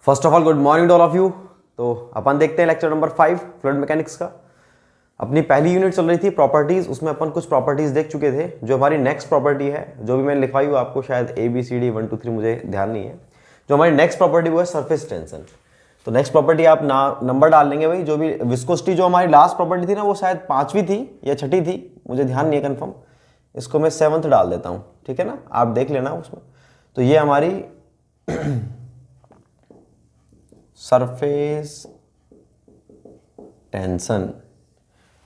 First of all good morning to all of you. तो अपन देखते हैं लेक्चर नंबर 5 फ्लूइड मैकेनिक्स का। अपनी पहली यूनिट चल रही थी प्रॉपर्टीज, उसमें अपन कुछ प्रॉपर्टीज देख चुके थे। जो हमारी नेक्स्ट प्रॉपर्टी है, जो भी मैंने लिखवाई हुई आपको, शायद ABCD 1 2 3 मुझे ध्यान नहीं है। जो हमारी नेक्स्ट प्रॉपर्टी वो है सरफेस टेंशन। तो नेक्स्ट प्रॉपर्टी आप नंबर डाल लेंगे भाई। जो भी विस्कोसिटी, जो हमारी लास्ट प्रॉपर्टी थी ना, वो शायद 5वीं थी या 6ठी थी, मुझे ध्यान नहीं है कंफर्म। इसको मैं 7th डाल देता हूँ, ठीक है ना, आप देख लेना उसमें। तो ये हमारी सरफेस टेंशन।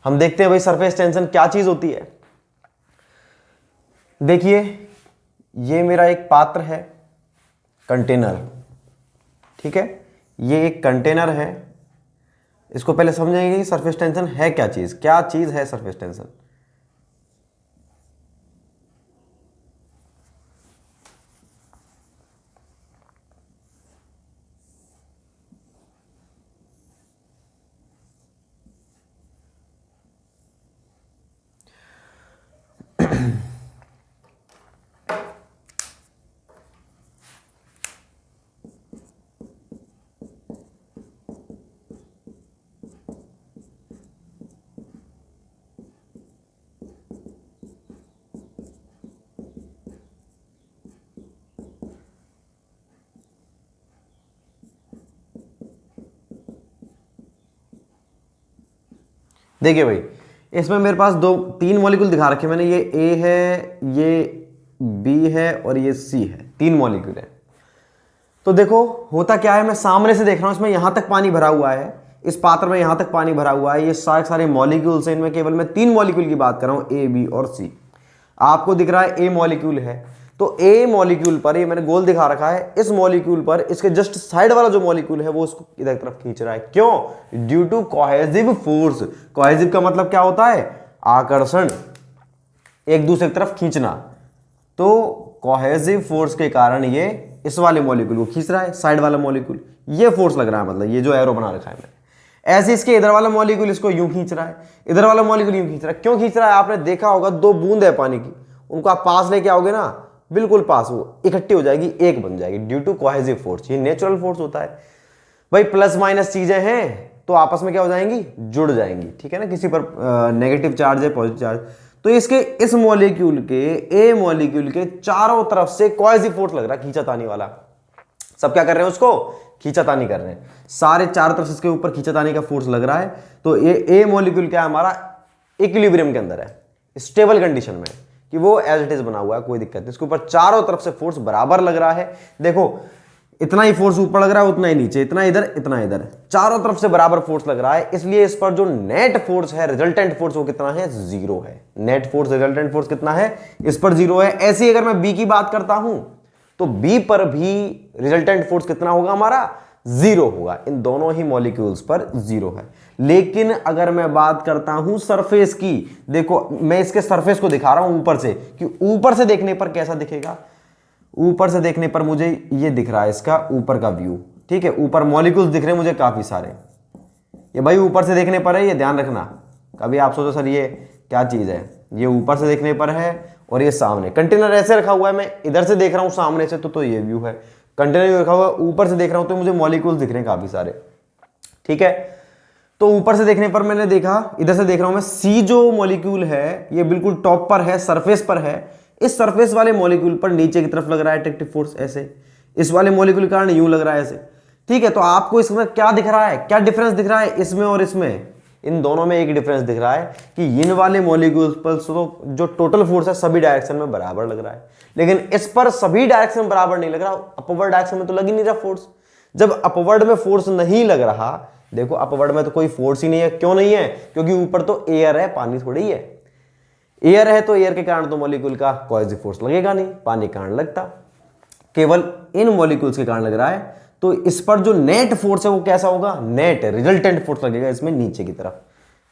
हम देखते हैं भाई सरफेस टेंशन क्या चीज होती है। देखिए, ये मेरा एक पात्र है, कंटेनर, ठीक है। ये एक कंटेनर है। इसको पहले समझेंगे कि सरफेस टेंशन है क्या चीज, क्या चीज है सरफेस टेंशन। देखिए भाई, इसमें मेरे पास तीन मॉलिक्यूल दिखा रखे मैंने। ये A है, ये B है और ये C है। 3 मॉलिक्यूल है। तो देखो होता क्या है, मैं सामने से देख रहा हूं, इसमें यहां तक पानी भरा हुआ है, इस पात्र में यहां तक पानी भरा हुआ है। ये सारे मॉलिक्यूल्स हैं, इनमें केवल मैं 3 मॉलिक्यूल की बात कर रहा हूं, A, B और C। आपको दिख रहा है A मॉलिक्यूल है, तो A मॉलिक्यूल पर, ये मैंने गोल दिखा रखा है, इस मॉलिक्यूल पर इसके जस्ट साइड वाला जो मॉलिक्यूल है वो उसको इधर तरफ खींच रहा है। क्यों? Due to cohesive force. Cohesive का मतलब क्या होता है? आकर्षण, एक दूसरे की तरफ खींचना। तो कोहेसिव फोर्स के कारण ये इस वाले मॉलिक्यूल को खींच रहा है, साइड वाला मॉलिक्यूल। ये फोर्स लग रहा है, मतलब ये जो एरो बना रखा है मैंने। ऐसे इसके इधर वाला मॉलिक्यूल इसको यूं खींच रहा है, इधर वाला मॉलिक्यूल यूं खींच रहा है। क्यों खींच रहा है? आपने देखा होगा, 2 बूंद है पानी की, उनको आप पास लेके आओगे ना, बिल्कुल पास, वो इकट्ठी हो जाएगी, एक बन जाएगी, ड्यू टू कोहेसिव फोर्स। ये नेचुरल फोर्स होता है भाई। प्लस माइनस चीजें हैं तो आपस में क्या हो जाएंगी? जुड़ जाएंगी, ठीक है ना। किसी पर नेगेटिव चार्ज है, पॉजिटिव चार्ज, तो इसके इस मॉलिक्यूल के, ए मॉलिक्यूल के चारों तरफ से कोहेसिव फोर्स लग रहा है, खींचातानी वाला। सब क्या कर रहे हैं? उसको खींचातानी कर रहे हैं, सारे चारों तरफ से इसके ऊपर खींचातानी का फोर्स लग रहा है। तो ये ए मॉलिक्यूल क्या है हमारा? इक्विलिब्रियम के अंदर है, स्टेबल कंडीशन में, कि वो एज इट इज बना हुआ है, कोई दिक्कत नहीं। इसके ऊपर चारों तरफ से फोर्स बराबर लग रहा है। देखो, इतना ही फोर्स ऊपर लग रहा है, उतना ही नीचे, इतना इधर, इतना इधर, चारों तरफ से बराबर फोर्स लग रहा है। इसलिए इस पर जो नेट फोर्स है, रिजल्टेंट फोर्स, वो कितना है? 0 है। नेट फोर्स, रिजल्टेंट फोर्स कितना है? इस पर 0 है। ऐसे ही अगर मैं बी की बात करता हूं, तो बी पर भी रिजल्टेंट फोर्स कितना होगा हमारा? 0 होगा। इन दोनों ही मॉलिक्यूल्स पर 0 है। लेकिन अगर मैं बात करता हूं सरफेस की, देखो मैं इसके सरफेस को दिखा रहा हूं ऊपर से, कि ऊपर से देखने पर कैसा दिखेगा। ऊपर से देखने पर मुझे ये दिख रहा है, इसका ऊपर का व्यू, ठीक है। ऊपर मॉलिक्यूल्स दिख रहे हैं मुझे काफी सारे। ये भाई ऊपर से देखने पर है, ये ध्यान रखना। कभी आप सोचो सर ये क्या चीज है, ये ऊपर से देखने पर है और ये सामने। कंटेनर ऐसे रखा हुआ है, मैं इधर से देख रहा हूं सामने से, तो ये व्यू है। कंटेनर रखा हुआ है, ऊपर से देख रहा हूं तो मुझे मॉलिक्यूल्स दिख रहे हैं काफी सारे, ठीक है। तो ऊपर से देखने पर मैंने देखा, इधर से देख रहा हूं मैं, सी जो मॉलिक्यूल है ये बिल्कुल टॉप पर है, सरफेस पर है। इस सरफेस वाले मॉलिक्यूल पर नीचे की तरफ लग रहा है अट्रैक्टिव फोर्स, ऐसे। इस वाले मॉलिक्यूल के कारण यूं लग रहा है, ऐसे, ठीक है। तो आपको इसमें क्या दिख रहा है, क्या डिफरेंस दिख रहा है इसमें और इसमें? इन दोनों में एक डिफरेंस दिख रहा है कि इन वाले मॉलिक्यूल्स पर तो जो टोटल फोर्स है सभी डायरेक्शन में बराबर लग रहा है, लेकिन इस पर सभी डायरेक्शन में बराबर नहीं लग रहा। अपवर्ड डायरेक्शन में तो लग ही नहीं रहा फोर्स। जब अपवर्ड में फोर्स नहीं लग रहा, देखो अपवर्ड में तो कोई फोर्स ही नहीं है। क्यों नहीं है? क्योंकि ऊपर तो एयर है, पानी थोड़ी है। एयर है तो एयर के कारण तो मॉलिक्यूल का कोहेसिव फोर्स लगेगा नहीं, पानी के कारण लगता, केवल इन मॉलिक्यूल्स के कारण लग रहा है। तो इस पर जो नेट फोर्स है वो कैसा होगा? नेट रिजल्टेंट फोर्स लगेगा इसमें नीचे की तरफ।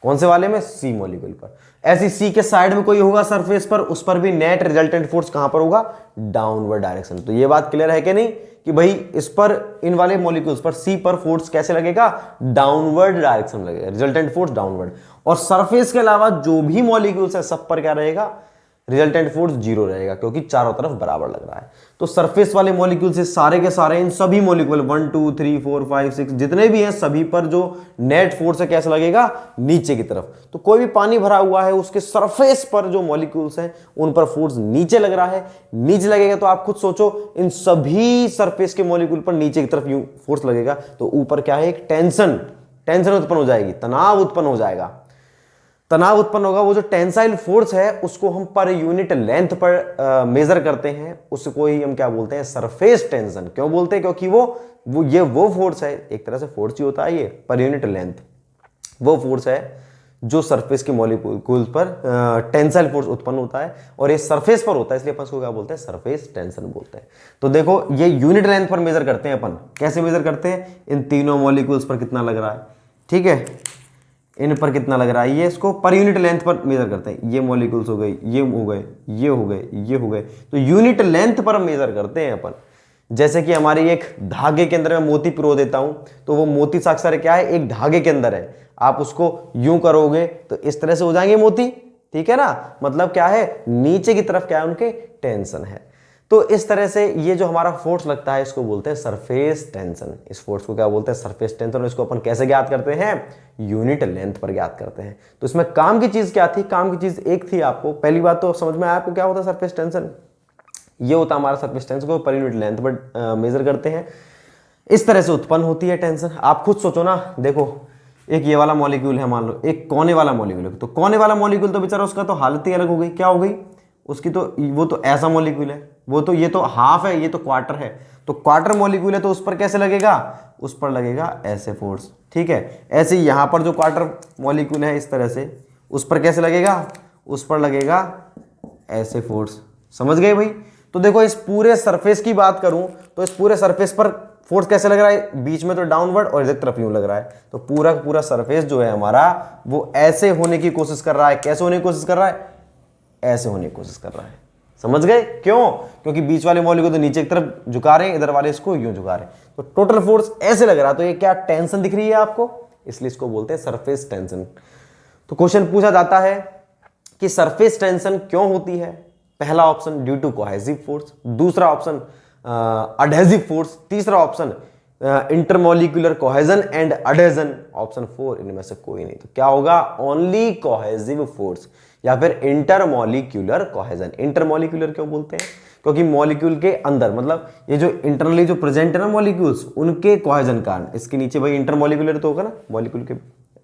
कौन से वाले में? सी मॉलिक्यूल पर। ऐसी सी के साइड में कोई होगा सरफेस पर, उस पर भी नेट रिजल्टेंट फोर्स कहां पर होगा? Downward direction. तो ये बात क्लियर है कि नहीं, कि भाई इस पर, इन वाले मॉलिक्यूल्स पर सी पर फोर्स कैसे लगेगा? डाउनवर्ड डायरेक्शन लगेगा, रिजल्टेंट फोर्स डाउनवर्ड। और सरफेस के अलावा जो भी मॉलिक्यूल्स है सब पर क्या रहेगा? रिजल्टेंट फोर्स जीरो रहेगा क्योंकि चारों तरफ बराबर लग रहा है। तो सरफेस वाले मॉलिक्यूल से सारे के सारे इन सभी मॉलिक्यूल 1 2 3 4 5 6 जितने भी हैं सभी पर जो नेट फोर्स है कैसे लगेगा, नीचे की तरफ। तो कोई भी पानी भरा हुआ है उसके सरफेस पर जो मॉलिक्यूल्स हैं उन पर फोर्स नीचे लग रहा है, नीचे लगेगा तो आप खुद सोचो इन सभी सरफेस के मॉलिक्यूल पर नीचे की तरफ यूं फोर्स लगेगा तो ऊपर क्या है, एक टेंशन उत्पन्न हो जाएगी, तनाव उत्पन्न हो जाएगा। तनाव उत्पन्न होगा, वो जो टेंसाइल फोर्स है उसको हम पर यूनिट लेंथ पर मेजर करते हैं, उसको ही हम क्या बोलते हैं, सरफेस टेंशन। क्यों बोलते हैं, क्योंकि वो फोर्स है, एक तरह से फोर्स ही होता है ये पर यूनिट लेंथ, वो फोर्स है जो सरफेस के मॉलिक्यूल्स पर टेंसाइल फोर्स उत्पन्न होता है और ये सरफेस पर होता है, इसलिए अपन इसको क्या बोलते हैं, सरफेस टेंशन बोलते हैं। तो देखो ये यूनिट लेंथ पर मेजर करते हैं अपन। कैसे मेजर करते हैं, इन तीनों मॉलिक्यूल्स पर कितना लग रहा है, ठीक है, इन पर कितना लग रहा है, ये इसको पर यूनिट लेंथ पर मेजर करते हैं। ये मॉलिक्यूल्स हो गए, ये हो गए, ये हो गए, ये हो गए, तो यूनिट लेंथ पर मेजर करते हैं अपन। जैसे कि हमारी एक धागे के अंदर मैं मोती पिरो देता हूं तो वो मोती साक्षर क्या है, एक धागे के अंदर है, आप उसको यूं करोगे तो इस तरह से हो जाएंगे मोती, ठीक है ना। मतलब क्या है, नीचे की तरफ क्या है, उनके टेंशन है। तो इस तरह से ये जो हमारा फोर्स लगता है इसको बोलते हैं सरफेस टेंशन। इस फोर्स को क्या बोलते हैं, सरफेस टेंशन। और इसको अपन कैसे ज्ञात करते हैं, यूनिट लेंथ पर ज्ञात करते हैं। तो इसमें काम की चीज क्या थी, काम की चीज एक थी, आपको पहली बात तो समझ में आया आपको क्या होता है सरफेस टेंशन। ये होता है हमारा सरफेस टेंशन को पर यूनिट लेंथ पर मेजर करते हैं। इस तरह से उत्पन्न होती है टेंशन। आप खुद सोचो ना, देखो एक ये वाला मॉलिक्यूल है, मान लो एक कोने वाला मॉलिक्यूल है, तो कोने वाला मॉलिक्यूल तो बेचारा उसका तो हालत ही अलग हो गई, क्या हो गई उसकी, तो वो तो ऐसा मॉलिक्यूल है, वो तो ये तो हाफ है, ये तो क्वार्टर है। तो क्वार्टर मॉलिक्यूल है तो उस पर कैसे लगेगा, उस पर लगेगा ऐसे फोर्स, ठीक है। ऐसे ही यहां पर जो क्वार्टर मॉलिक्यूल है इस तरह से, उस पर कैसे लगेगा, उस पर लगेगा ऐसे फोर्स। समझ गए भाई। तो देखो इस पूरे सरफेस की बात करूं तो इस पूरे सरफेस पर फोर्स कैसे लग रहा है, बीच में तो डाउनवर्ड और इधर तरफ यूं लग रहा है। तो पूरा पूरा सरफेस जो है हमारा वो ऐसे होने की कोशिश कर रहा है। कैसे होने की कोशिश कर रहा है, ऐसे होने की कोशिश कर रहा है। समझ गए क्यों, क्योंकि बीच वाले मॉलिक्यूल को तो नीचे की तरफ झुका रहे हैं, इधर वाले इसको यूं झुका रहे हैं, तो टोटल फोर्स ऐसे लग रहा है। तो ये क्या टेंशन दिख रही है आपको, इसलिए इसको बोलते हैं सरफेस टेंशन। तो क्वेश्चन पूछा जाता है कि सरफेस टेंशन क्यों होती है। पहला option due to cohesive force, दूसरा ऑप्शन अडहेसिव फोर्स, तीसरा option intermolecular cohesion and adhesion, option 4 इनमें से कोई नहीं। तो क्या होगा, ओनली कोहेसिव फोर्स या फिर इंटरमॉलिक्यूलर कोहेजन। इंटरमॉलिक्यूलर क्यों बोलते हैं, क्योंकि मॉलिक्यूल के अंदर, मतलब ये जो इंटरनली जो प्रेजेंट है ना मॉलिक्यूल्स, उनके कोहेजन कारण। इसके नीचे भाई इंटरमॉलिक्यूलर तो होगा ना मॉलिक्यूल के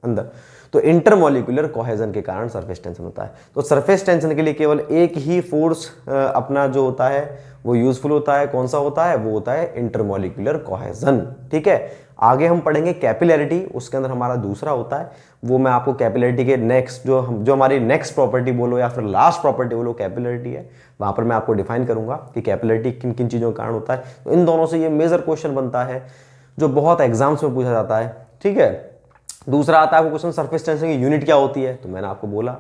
अंदर, तो इंटरमॉलिक्यूलर कोहेजन के कारण सरफेस टेंशन होता है। तो सरफेस टेंशन के लिए केवल एक ही फोर्स अपना जो होता है वो यूजफुल होता है। कौन सा होता है, वो होता है इंटरमॉलिक्यूलर कोहेजन, ठीक है। आगे हम पढ़ेंगे कैपिलैरिटी, उसके अंदर हमारा दूसरा होता है, वो मैं आपको कैपिलैरिटी के नेक्स्ट जो हमारी नेक्स्ट प्रॉपर्टी बोलो या फिर लास्ट प्रॉपर्टी बोलो कैपिलैरिटी है, वहां पर मैं आपको डिफाइन करूंगा कि कैपिलैरिटी किन किन चीजों के कारण होता है। तो इन दोनों से ये मेजर क्वेश्चन बनता है जो बहुत एग्जाम्स में पूछा जाता है, ठीक है। दूसरा आता है वो क्वेश्चन सरफेस टेंशन की यूनिट क्या होती है। तो मैंने आपको बोला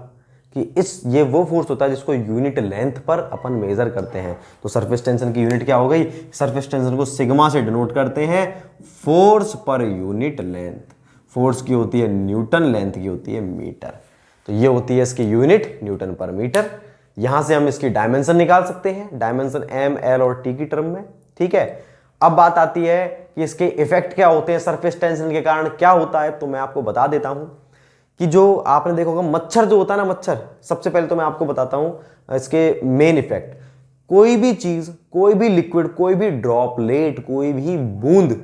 कि ये वो फोर्स होता है जिसको यूनिट लेंथ पर अपन मेजर करते हैं। तो सरफेस टेंशन की यूनिट क्या हो गई, सरफेस टेंशन को सिग्मा से डिनोट करते हैं, force per unit length. Force की होती है न्यूटन, लेंथ की होती है मीटर। तो ये होती है इसकी यूनिट न्यूटन पर मीटर। यहां से हम इसकी डायमेंशन निकाल सकते हैं, डायमेंशन एम, एल और टी की टर्म में, ठीक है। अब बात आती है कि इसके इफेक्ट क्या होते हैं, सरफेस टेंशन के कारण क्या होता है। तो मैं आपको बता देता हूं कि जो आपने देखा होगा मच्छर जो होता है ना, मच्छर, सबसे पहले तो मैं आपको बताता हूं इसके मेन इफेक्ट। कोई भी चीज, कोई भी लिक्विड, कोई भी ड्रॉपलेट, कोई भी बूंद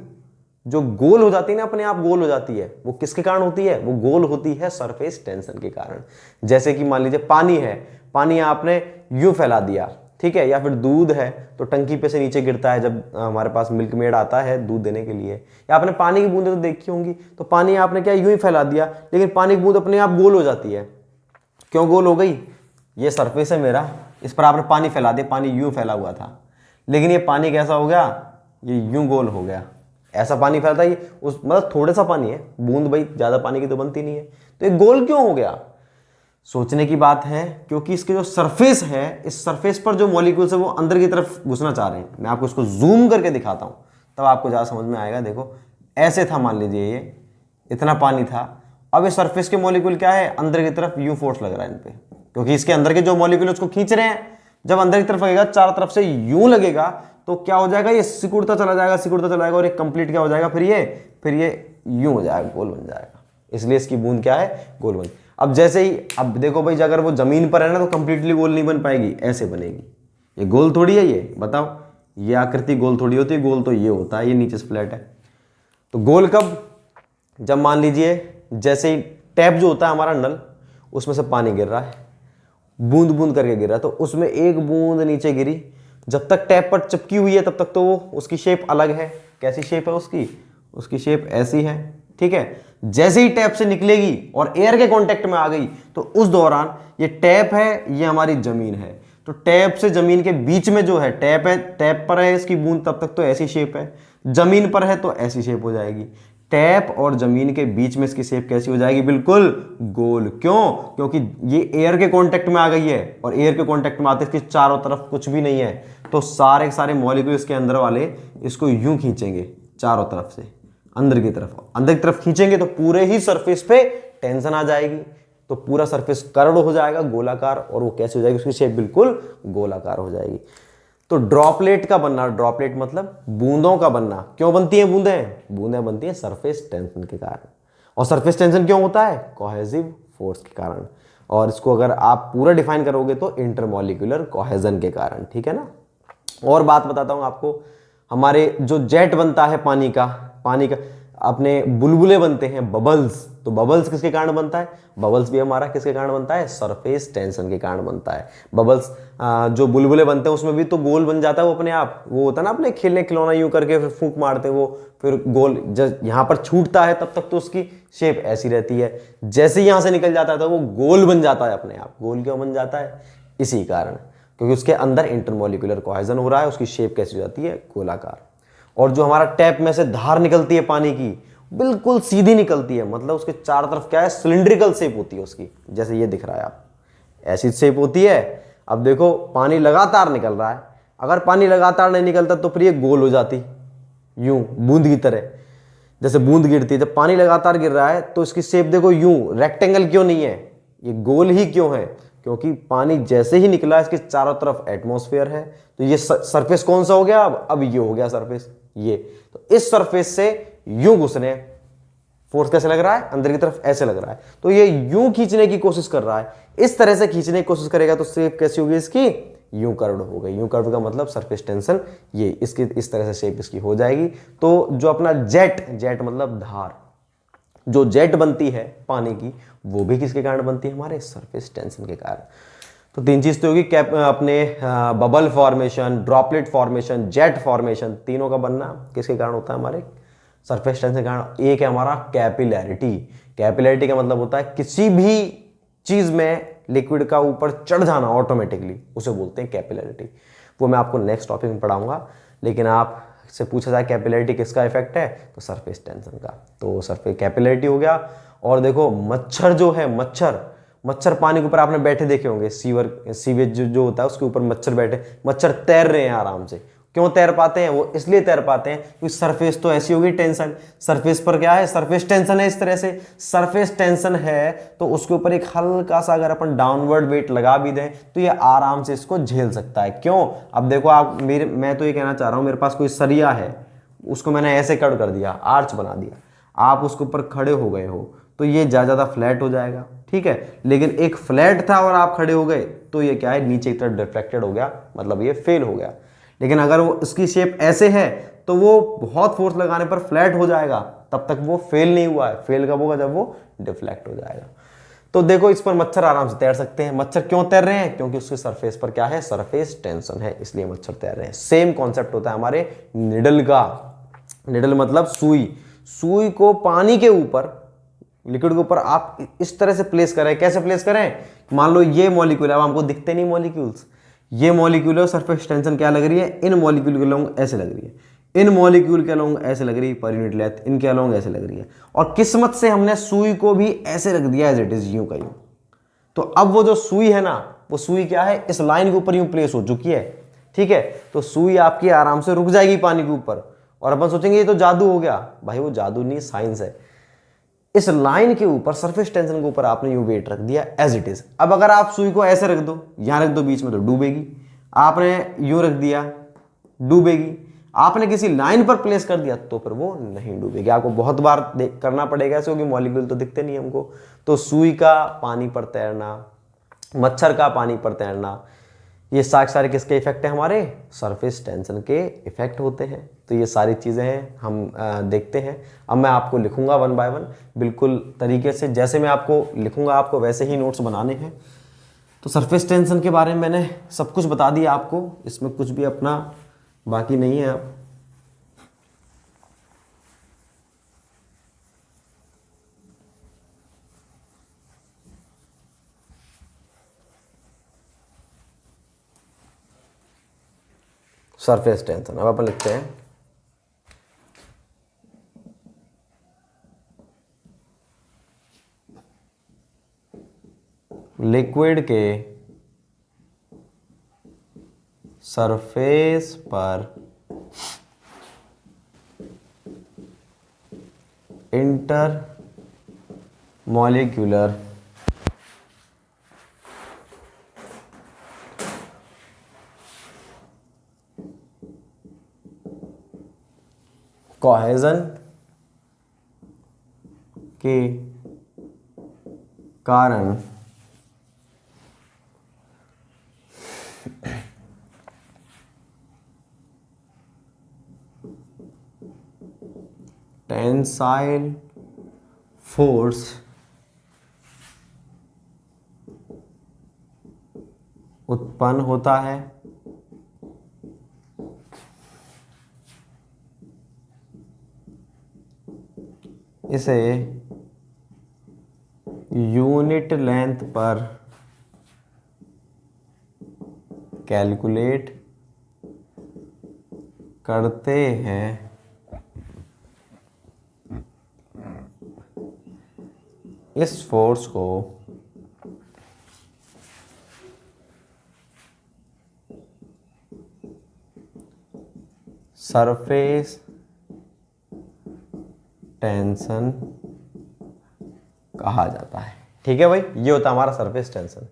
जो गोल हो जाती है ना, अपने आप गोल हो जाती है, वो किसके कारण होती है, वो गोल होती है सरफेस टेंशन के कारण। जैसे कि मान लीजिए पानी है, पानी आपने यूं फैला दिया, ठीक है, या फिर दूध है तो टंकी पे से नीचे गिरता है जब हमारे पास मिल्क मेड आता है दूध देने के लिए, या आपने पानी की बूंदें तो देखी होंगी। तो पानी आपने क्या यूं ही फैला दिया, लेकिन पानी की बूंद अपने आप गोल हो जाती है। क्यों गोल हो गई, ये सरफेस है मेरा, इस पर आपने पानी फैला दिया, पानी यूं फैला हुआ था, लेकिन ये पानी कैसा हो गया, ये यूं गोल हो गया। ऐसा पानी फैलता है उस, मतलब थोड़ा सा पानी है, बूंद भाई ज्यादा पानी की तो बनती नहीं है, तो ये गोल क्यों हो गया। सोचने की बात है, क्योंकि इसके जो सरफेस है, इस सरफेस पर जो मॉलिक्यूल्स है वो अंदर की तरफ घुसना चाह रहे हैं। मैं आपको इसको जूम करके दिखाता हूं, तब आपको ज़्यादा समझ में आएगा। देखो ऐसे था, मान लीजिए ये इतना पानी था, अब ये सरफेस के मॉलिक्यूल क्या है, अंदर की तरफ यू फोर्स लग रहा है इन पे, क्योंकि इसके अंदर के जो मॉलिक्यूल उसको खींच रहे हैं। जब अंदर की तरफ लगेगा, चारों तरफ से यूं लगेगा, तो क्या हो जाएगा, ये सिकुड़ता चला जाएगा, सिकुड़ता चला जाएगा, और एक कंप्लीट क्या हो जाएगा, फिर ये यूं हो जाएगा, गोल बन जाएगा। इसलिए इसकी बूंद क्या है, गोल बन। अब जैसे ही, अब देखो भाई, अगर वो जमीन पर है ना तो कंप्लीटली गोल नहीं बन पाएगी, ऐसे बनेगी। ये गोल थोड़ी है, ये बताओ, ये आकृति गोल थोड़ी होती है, गोल तो ये होता है, ये नीचे से फ्लैट है। तो गोल कब, जब मान लीजिए जैसे ही टैप जो होता है हमारा नल, उसमें से पानी गिर रहा है, बूंद बूंद करके गिर रहा है, तो उसमें एक बूंद नीचे गिरी, जब तक टैप पर चिपकी हुई है तब तक तो वो उसकी शेप अलग है। कैसी शेप है उसकी शेप ऐसी है, ठीक है। जैसे ही टैप से निकलेगी और एयर के कांटेक्ट में आ गई, तो उस दौरान ये टैप है, ये हमारी जमीन है, तो टैप से जमीन के बीच में जो है टैप है, टैप पर है इसकी बूंद, तब तक तो ऐसी शेप है, जमीन पर है तो ऐसी शेप हो जाएगी। टैप और जमीन के बीच में इसकी शेप कैसी हो जाएगी, बिल्कुल गोल। क्यों, क्योंकि ये एयर के कांटेक्ट में आ गई है, और एयर के कांटेक्ट में आते इसके चारों तरफ कुछ भी नहीं है, तो सारे सारे मॉलिक्यूल इसके अंदर वाले इसको यूं खींचेंगे चारों तरफ से, अंदर की तरफ खींचेंगे, तो पूरे ही सरफेस पे टेंशन आ जाएगी, तो पूरा सरफेस कर्व हो जाएगा, गोलाकार, और वो कैसे हो जाएगी, उसकी शेप बिल्कुल गोलाकार हो जाएगी। तो ड्रॉपलेट का बनना, ड्रॉपलेट मतलब बूंदों का बनना। क्यों बनती हैं बूंदें बनती हैं सरफेस टेंशन के कारण। और सरफेस टेंशन क्यों होता है, कोहेसिव फोर्स के कारण। और इसको अगर आप पूरा डिफाइन करोगे तो इंटरमॉलिक्यूलर कोहेजन के कारण, ठीक है ना। और बात बताता हूं आपको, हमारे जो जेट बनता है पानी का अपने बुलबुले बनते हैं, बबल्स, तो बबल्स किसके कारण बनता है, बबल्स भी हमारा किसके कारण बनता है, सरफेस टेंशन के कारण बनता है। बबल्स जो बुलबुले बनते हैं उसमें भी तो गोल बन जाता है वो अपने आप, वो होता है ना अपने खेलने खिलौना यूं करके फिर फूंक मारते हैं वो, फिर गोल जब यहाँ पर छूटता है तब तक तो उसकी शेप ऐसी रहती है, जैसे ही यहाँ से निकल जाता है तो वो गोल बन जाता है अपने आप। गोल क्यों बन जाता है, इसी कारण, क्योंकि उसके अंदर इंटरमॉलिक्यूलर कोहेजन हो रहा है, उसकी शेप कैसी हो जाती है, गोलाकार। और जो हमारा टैप में से धार निकलती है पानी की, बिल्कुल सीधी निकलती है, मतलब उसके चारों तरफ क्या है, सिलिंड्रिकल शेप होती है उसकी, जैसे ये दिख रहा है आप, ऐसी शेप होती है। अब देखो पानी लगातार निकल रहा है, अगर पानी लगातार नहीं निकलता तो फिर ये गोल हो जाती, यूं बूंद की तरह, जैसे बूंद गिरती है। जब पानी लगातार गिर रहा है तो इसकी शेप देखो यूं, रेक्टेंगल क्यों नहीं है, ये गोल ही क्यों है, क्योंकि पानी जैसे ही निकला इसके चारों तरफ एटमॉस्फेयर है, तो ये सरफेस कौन सा हो गया, अब ये हो गया सरफेस, ये। तो इस सरफेस से यूं घुसने, फोर्स कैसे लग रहा है, अंदर की तरफ ऐसे लग रहा है, तो ये यूं खींचने की कोशिश कर रहा है, इस तरह से खींचने की कोशिश करेगा तो शेप कैसी होगी इसकी, यूं कर्व्ड हो गई। यूं कर्व्ड का मतलब सरफेस टेंशन, ये इसकी इस तरह से शेप इसकी हो जाएगी। तो जो अपना जेट मतलब धार, जो जेट बनती है पानी की, वो भी किसके कारण बनती है, हमारे सरफेस टेंशन के कारण। तो तीन चीज तो होगी, अपने bubble formation, droplet formation, jet formation, तीनों का बनना किसके कारण होता है, हमारे सरफेस टेंशन के कारण। एक है हमारा कैपिलैरिटी। कैपिलैरिटी का मतलब होता है किसी भी चीज में लिक्विड का ऊपर चढ़ जाना ऑटोमेटिकली, उसे बोलते हैं कैपिलैरिटी। वो मैं आपको नेक्स्ट टॉपिक में पढ़ाऊंगा, लेकिन आप से पूछा जाए कैपिलैरिटी किसका इफेक्ट है, तो सरफेस टेंशन का। तो सरफेस कैपिलैरिटी हो गया। और देखो मच्छर जो है, मच्छर पानी के ऊपर आपने बैठे देखे होंगे, सीवेज जो होता है उसके ऊपर मच्छर बैठे, मच्छर तैर रहे हैं आराम से। क्यों तैर पाते हैं, वो इसलिए तैर पाते हैं क्योंकि सरफेस तो ऐसी होगी टेंशन, सरफेस पर क्या है, सरफेस टेंशन है। इस तरह से सरफेस टेंशन है तो उसके ऊपर एक हल्का सा अगर अपन डाउनवर्ड वेट लगा भी दें तो ये आराम से इसको झेल सकता है। क्यों, अब देखो आप मैं तो ये कहना चाह रहा हूं, मेरे पास कोई सरिया है, उसको मैंने ऐसे कट कर दिया, आर्च बना दिया, आप उसके ऊपर खड़े हो गए हो तो ये ज्यादा फ्लैट हो जाएगा, ठीक है। लेकिन एक फ्लैट था और आप खड़े हो गए तो ये क्या है, नीचे की तरफ डिफ्लेक्टेड हो गया, मतलब ये फेल हो गया। लेकिन अगर वो इसकी शेप ऐसे है तो वो बहुत फोर्स लगाने पर फ्लैट हो जाएगा, तब तक वो फेल नहीं हुआ है। फेल कब होगा, जब वो डिफ्लेक्ट हो जाएगा। तो देखो इस पर मच्छर आराम से तैर सकते हैं। मच्छर क्यों तैर रहे हैं, क्योंकि उसके सरफेस पर क्या है, सरफेस टेंशन है, इसलिए मच्छर तैर रहे हैं। सेम कॉन्सेप्ट होता है हमारे निडल का। निडल मतलब सुई को पानी के ऊपर, लिक्विड के ऊपर आप इस तरह से प्लेस करें। कैसे प्लेस करें, मान लो ये मॉलिक्यूल है, अब हमको दिखते नहीं मॉलिक्यूल्स, ये मॉलिक्यूल है, सरफेस टेंशन क्या लग रही है, इन मॉलिक्यूल के अलोंग ऐसे लग रही है, इन मॉलिक्यूल के अलोंग ऐसे लग रही है पर यूनिट लेंथ, इनके अलोंग ऐसे लग रही है। और किस्मत से हमने सुई को भी ऐसे रख दिया एज इट इज, यूं का यूं। तो अब वो जो सुई है ना, वो सुई क्या है, इस लाइन के ऊपर यूं प्लेस हो चुकी है, ठीक है। तो सुई आपकी आराम से रुक जाएगी पानी के ऊपर, और अपन सोचेंगे ये तो जादू हो गया। भाई वो जादू नहीं, साइंस है। इस लाइन के ऊपर, सरफेस टेंशन के ऊपर आपने यूं वेट रख दिया एज इट इज। अब अगर आप सुई को ऐसे रख दो, यहां रख दो बीच में, तो डूबेगी। आपने यूं रख दिया, डूबेगी। आपने किसी लाइन पर प्लेस कर दिया तो फिर वो नहीं डूबेगी। आपको बहुत बार करना पड़ेगा ऐसे, क्योंकि मॉलिक्यूल तो दिखते नहीं हमको। तो सुई का पानी पर तैरना, मच्छर का पानी पर तैरना, ये सारे किसके इफेक्ट है? हमारे सरफेस टेंशन के इफेक्ट होते हैं। तो ये सारी चीज़ें हैं, हम देखते हैं। अब मैं आपको लिखूंगा वन बाय वन, बिल्कुल तरीके से जैसे मैं आपको लिखूंगा, आपको वैसे ही नोट्स बनाने हैं। तो सरफेस टेंशन के बारे में मैंने सब कुछ बता दिया आपको, इसमें कुछ भी अपना बाकी नहीं है अब। सरफेस टेंशन अब अपन लिखते हैं, लिक्विड के सरफेस पर इंटर मॉलिक्यूलर कोहेजन के कारण टेंसाइल फोर्स उत्पन्न होता है। इसे यूनिट लेंथ पर कैलकुलेट करते हैं। इस फोर्स को सरफेस टेंशन कहा जाता है। ठीक है भाई, ये होता है हमारा सरफेस टेंशन।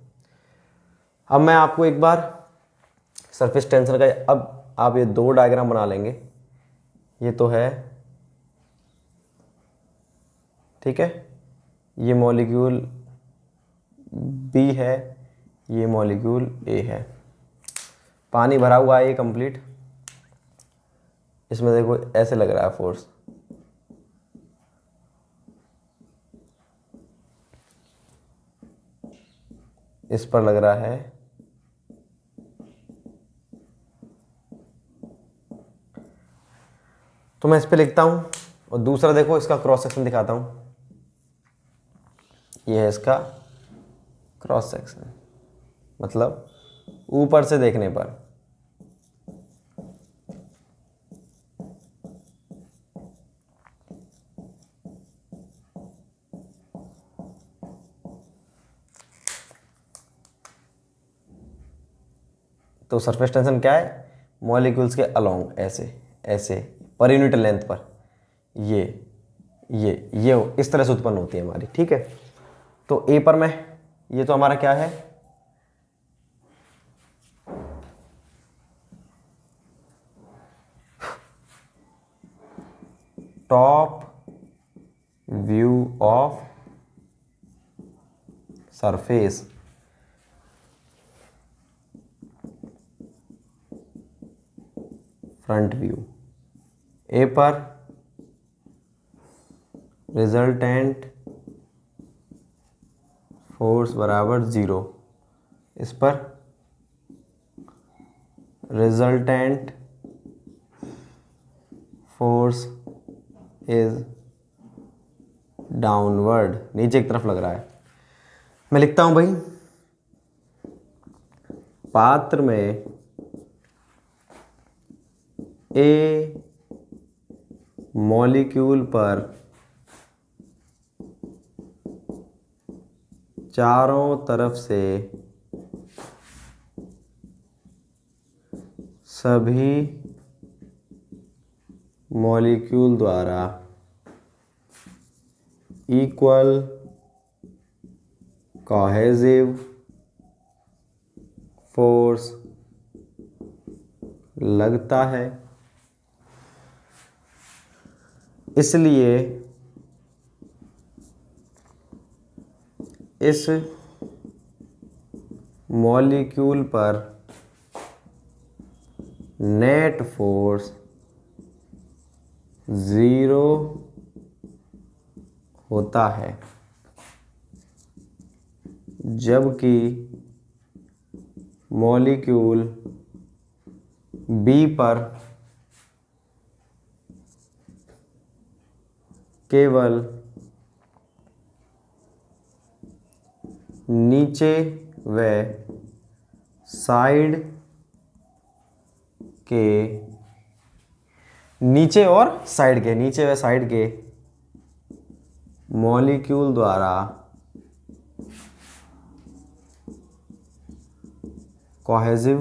अब मैं आपको एक बार सरफेस टेंशन का, अब आप ये दो डायग्राम बना लेंगे। ये तो है, ठीक है, ये मॉलिक्यूल बी है, ये मॉलिक्यूल ए है। पानी भरा हुआ है ये कंप्लीट। इसमें देखो ऐसे लग रहा है फोर्स, इस पर लग रहा है। तो मैं इस पे लिखता हूं, और दूसरा देखो इसका क्रॉस सेक्शन दिखाता हूं। ये है इसका क्रॉस सेक्शन, मतलब ऊपर से देखने पर तो सरफेस टेंशन क्या है? मॉलिक्यूल्स के अलोंग, ऐसे ऐसे पर यूनिट लेंथ पर ये इस तरह से उत्पन्न होती है हमारी। ठीक है, तो ए पर मैं, ये तो हमारा क्या है? Top view of surface. Front view. A पर रिजल्टेंट फोर्स बराबर 0। इस पर रिजल्टेंट फोर्स इज डाउनवर्ड, नीचे की तरफ लग रहा है। मैं लिखता हूं भाई, पात्र में ए मॉलिक्यूल पर चारों तरफ से सभी मॉलिक्यूल द्वारा इक्वल कोहेसिव फोर्स लगता है। इसलिए इस मॉलिक्यूल पर नेट फोर्स 0 होता है, जबकि मॉलिक्यूल बी पर केवल नीचे व साइड के नीचे व साइड के मॉलिक्यूल द्वारा कोहेसिव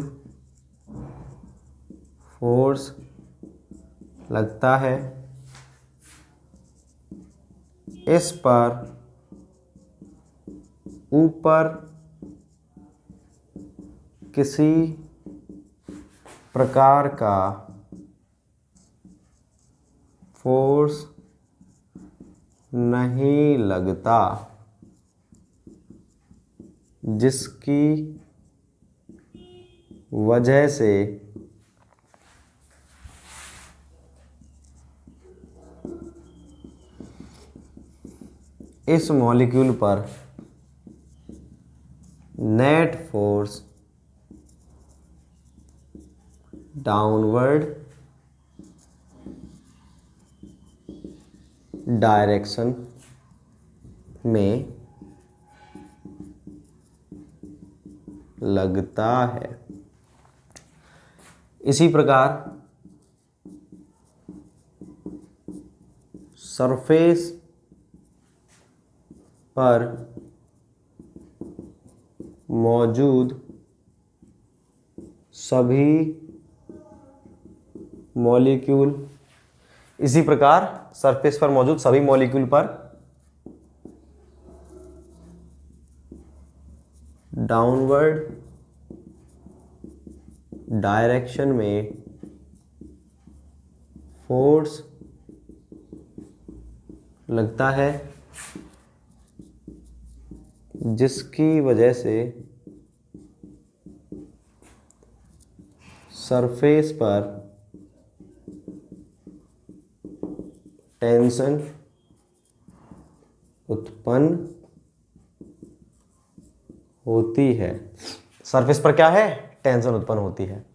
फोर्स लगता है। इस पर ऊपर किसी प्रकार का फोर्स नहीं लगता, जिसकी वजह से इस मॉलिक्यूल पर नेट फोर्स डाउनवर्ड डायरेक्शन में लगता है। इसी प्रकार सरफेस पर मौजूद सभी मॉलिक्यूल पर डाउनवर्ड डायरेक्शन में फोर्स लगता है, जिसकी वजह से सरफेस पर टेंशन उत्पन्न होती है। सरफेस पर क्या है? टेंशन उत्पन्न होती है।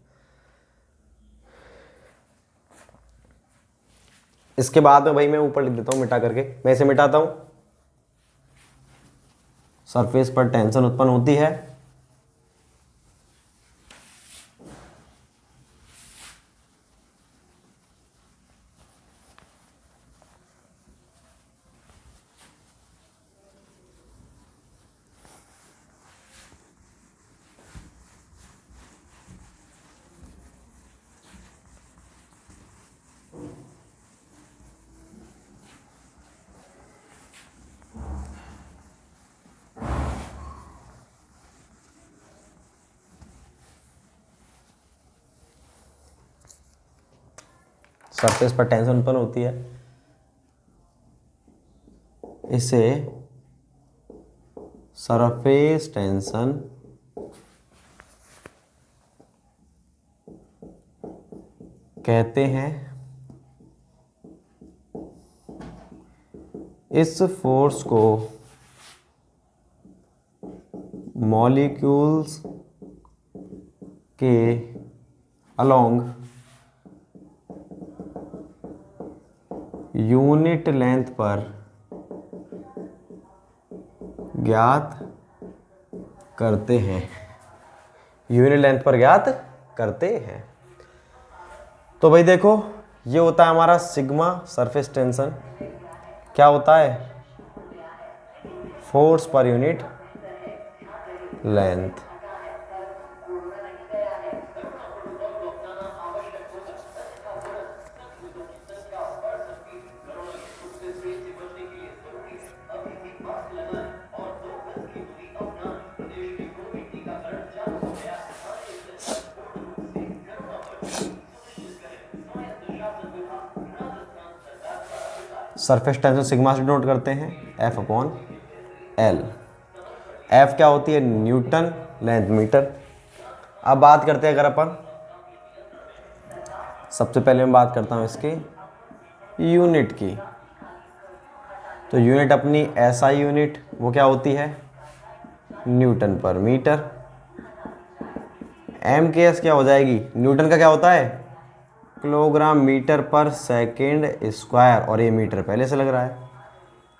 इसके बाद में भाई मैं ऊपर लिख देता हूं मिटा करके, मैं इसे मिटाता हूं। सरफेस पर टेंशन उत्पन्न होती है, सरफेस पर टेंशन उत्पन्न होती है, इसे सरफेस टेंशन कहते हैं। इस फोर्स को मॉलिक्यूल्स के अलोंग यूनिट लेंथ पर ज्ञात करते हैं। तो भाई देखो, ये होता है हमारा सिग्मा सरफेस टेंशन। क्या होता है? Force per unit length. Surface tension sigma से डिनोट करते हैं, एफ अपॉन एल। एफ क्या होती है, न्यूटन, लेंथ मीटर। अब बात करते हैं अगर अपन, सबसे पहले मैं बात करता हूँ इसके यूनिट की। तो यूनिट अपनी एसआई यूनिट वो क्या होती है, न्यूटन पर मीटर। एम के एस क्या हो जाएगी, न्यूटन का क्या होता है, किलोग्राम मीटर पर सेकेंड स्क्वायर, और ये मीटर पहले से लग रहा है।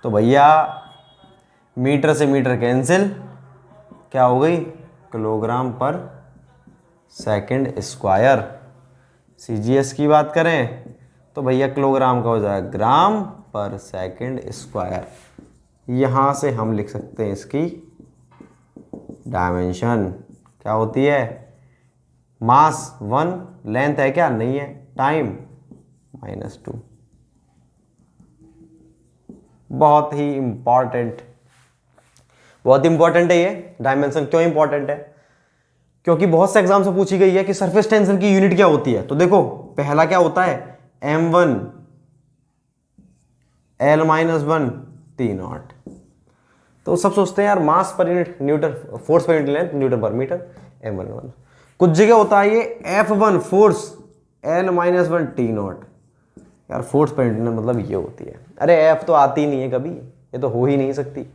तो भैया मीटर से मीटर कैंसिल, क्या हो गई, किलोग्राम पर सेकेंड स्क्वायर। सीजीएस की बात करें तो भैया किलोग्राम का हो जाएगा ग्राम पर सेकेंड स्क्वायर। यहाँ से हम लिख सकते हैं इसकी डायमेंशन क्या होती है, मास 1, लेंथ है क्या, नहीं है, टाइम -2। बहुत ही इंपॉर्टेंट, बहुत इंपॉर्टेंट है ये डायमेंशन। क्यों इंपॉर्टेंट है, क्योंकि बहुत से एग्जाम से पूछी गई है कि सरफेस टेंशन की यूनिट क्या होती है। तो देखो पहला क्या होता है, m1 L-1 T0। तो सब सोचते हैं यार mass per unit newton, force per unit length newton per metre, m1। कुछ जगह होता है ये F1 फोर्स L-1 T0। यार फोर्स पर यूनिट मतलब ये होती है, अरे एफ तो आती नहीं है कभी, ये तो हो ही नहीं सकती।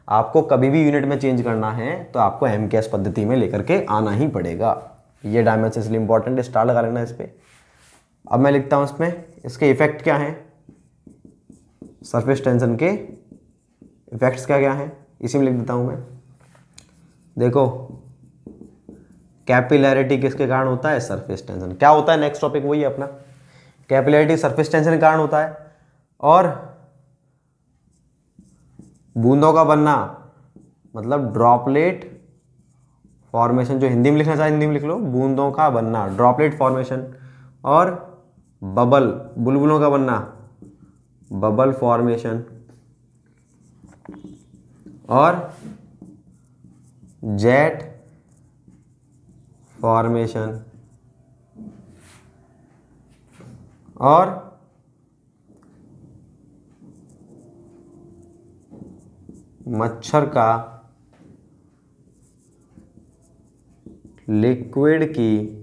आपको कभी भी यूनिट में चेंज करना है तो आपको एम के एस पद्धति में लेकर के आना ही पड़ेगा। ये डायमेंशन इसलिए इंपॉर्टेंट है, स्टार लगा लेना इस पर। अब मैं लिखता हूँ इसमें इसके इफेक्ट क्या हैं, सरफेस टेंशन के इफेक्ट्स क्या क्या हैं, इसी में लिख देता हूँ मैं। देखो कैपिलैरिटी किसके कारण होता है, सरफेस टेंशन। क्या होता है, नेक्स्ट टॉपिक वही है अपना, कैपिलैरिटी सरफेस टेंशन के कारण होता है। और बूंदों का बनना मतलब ड्रॉपलेट फॉर्मेशन, जो हिंदी में लिखना चाहे हिंदी में लिख लो, बूंदों का बनना ड्रॉपलेट फॉर्मेशन। और बबल बुलबुलों का बनना बबल फॉर्मेशन। और जेट फॉर्मेशन। और मच्छर का लिक्विड की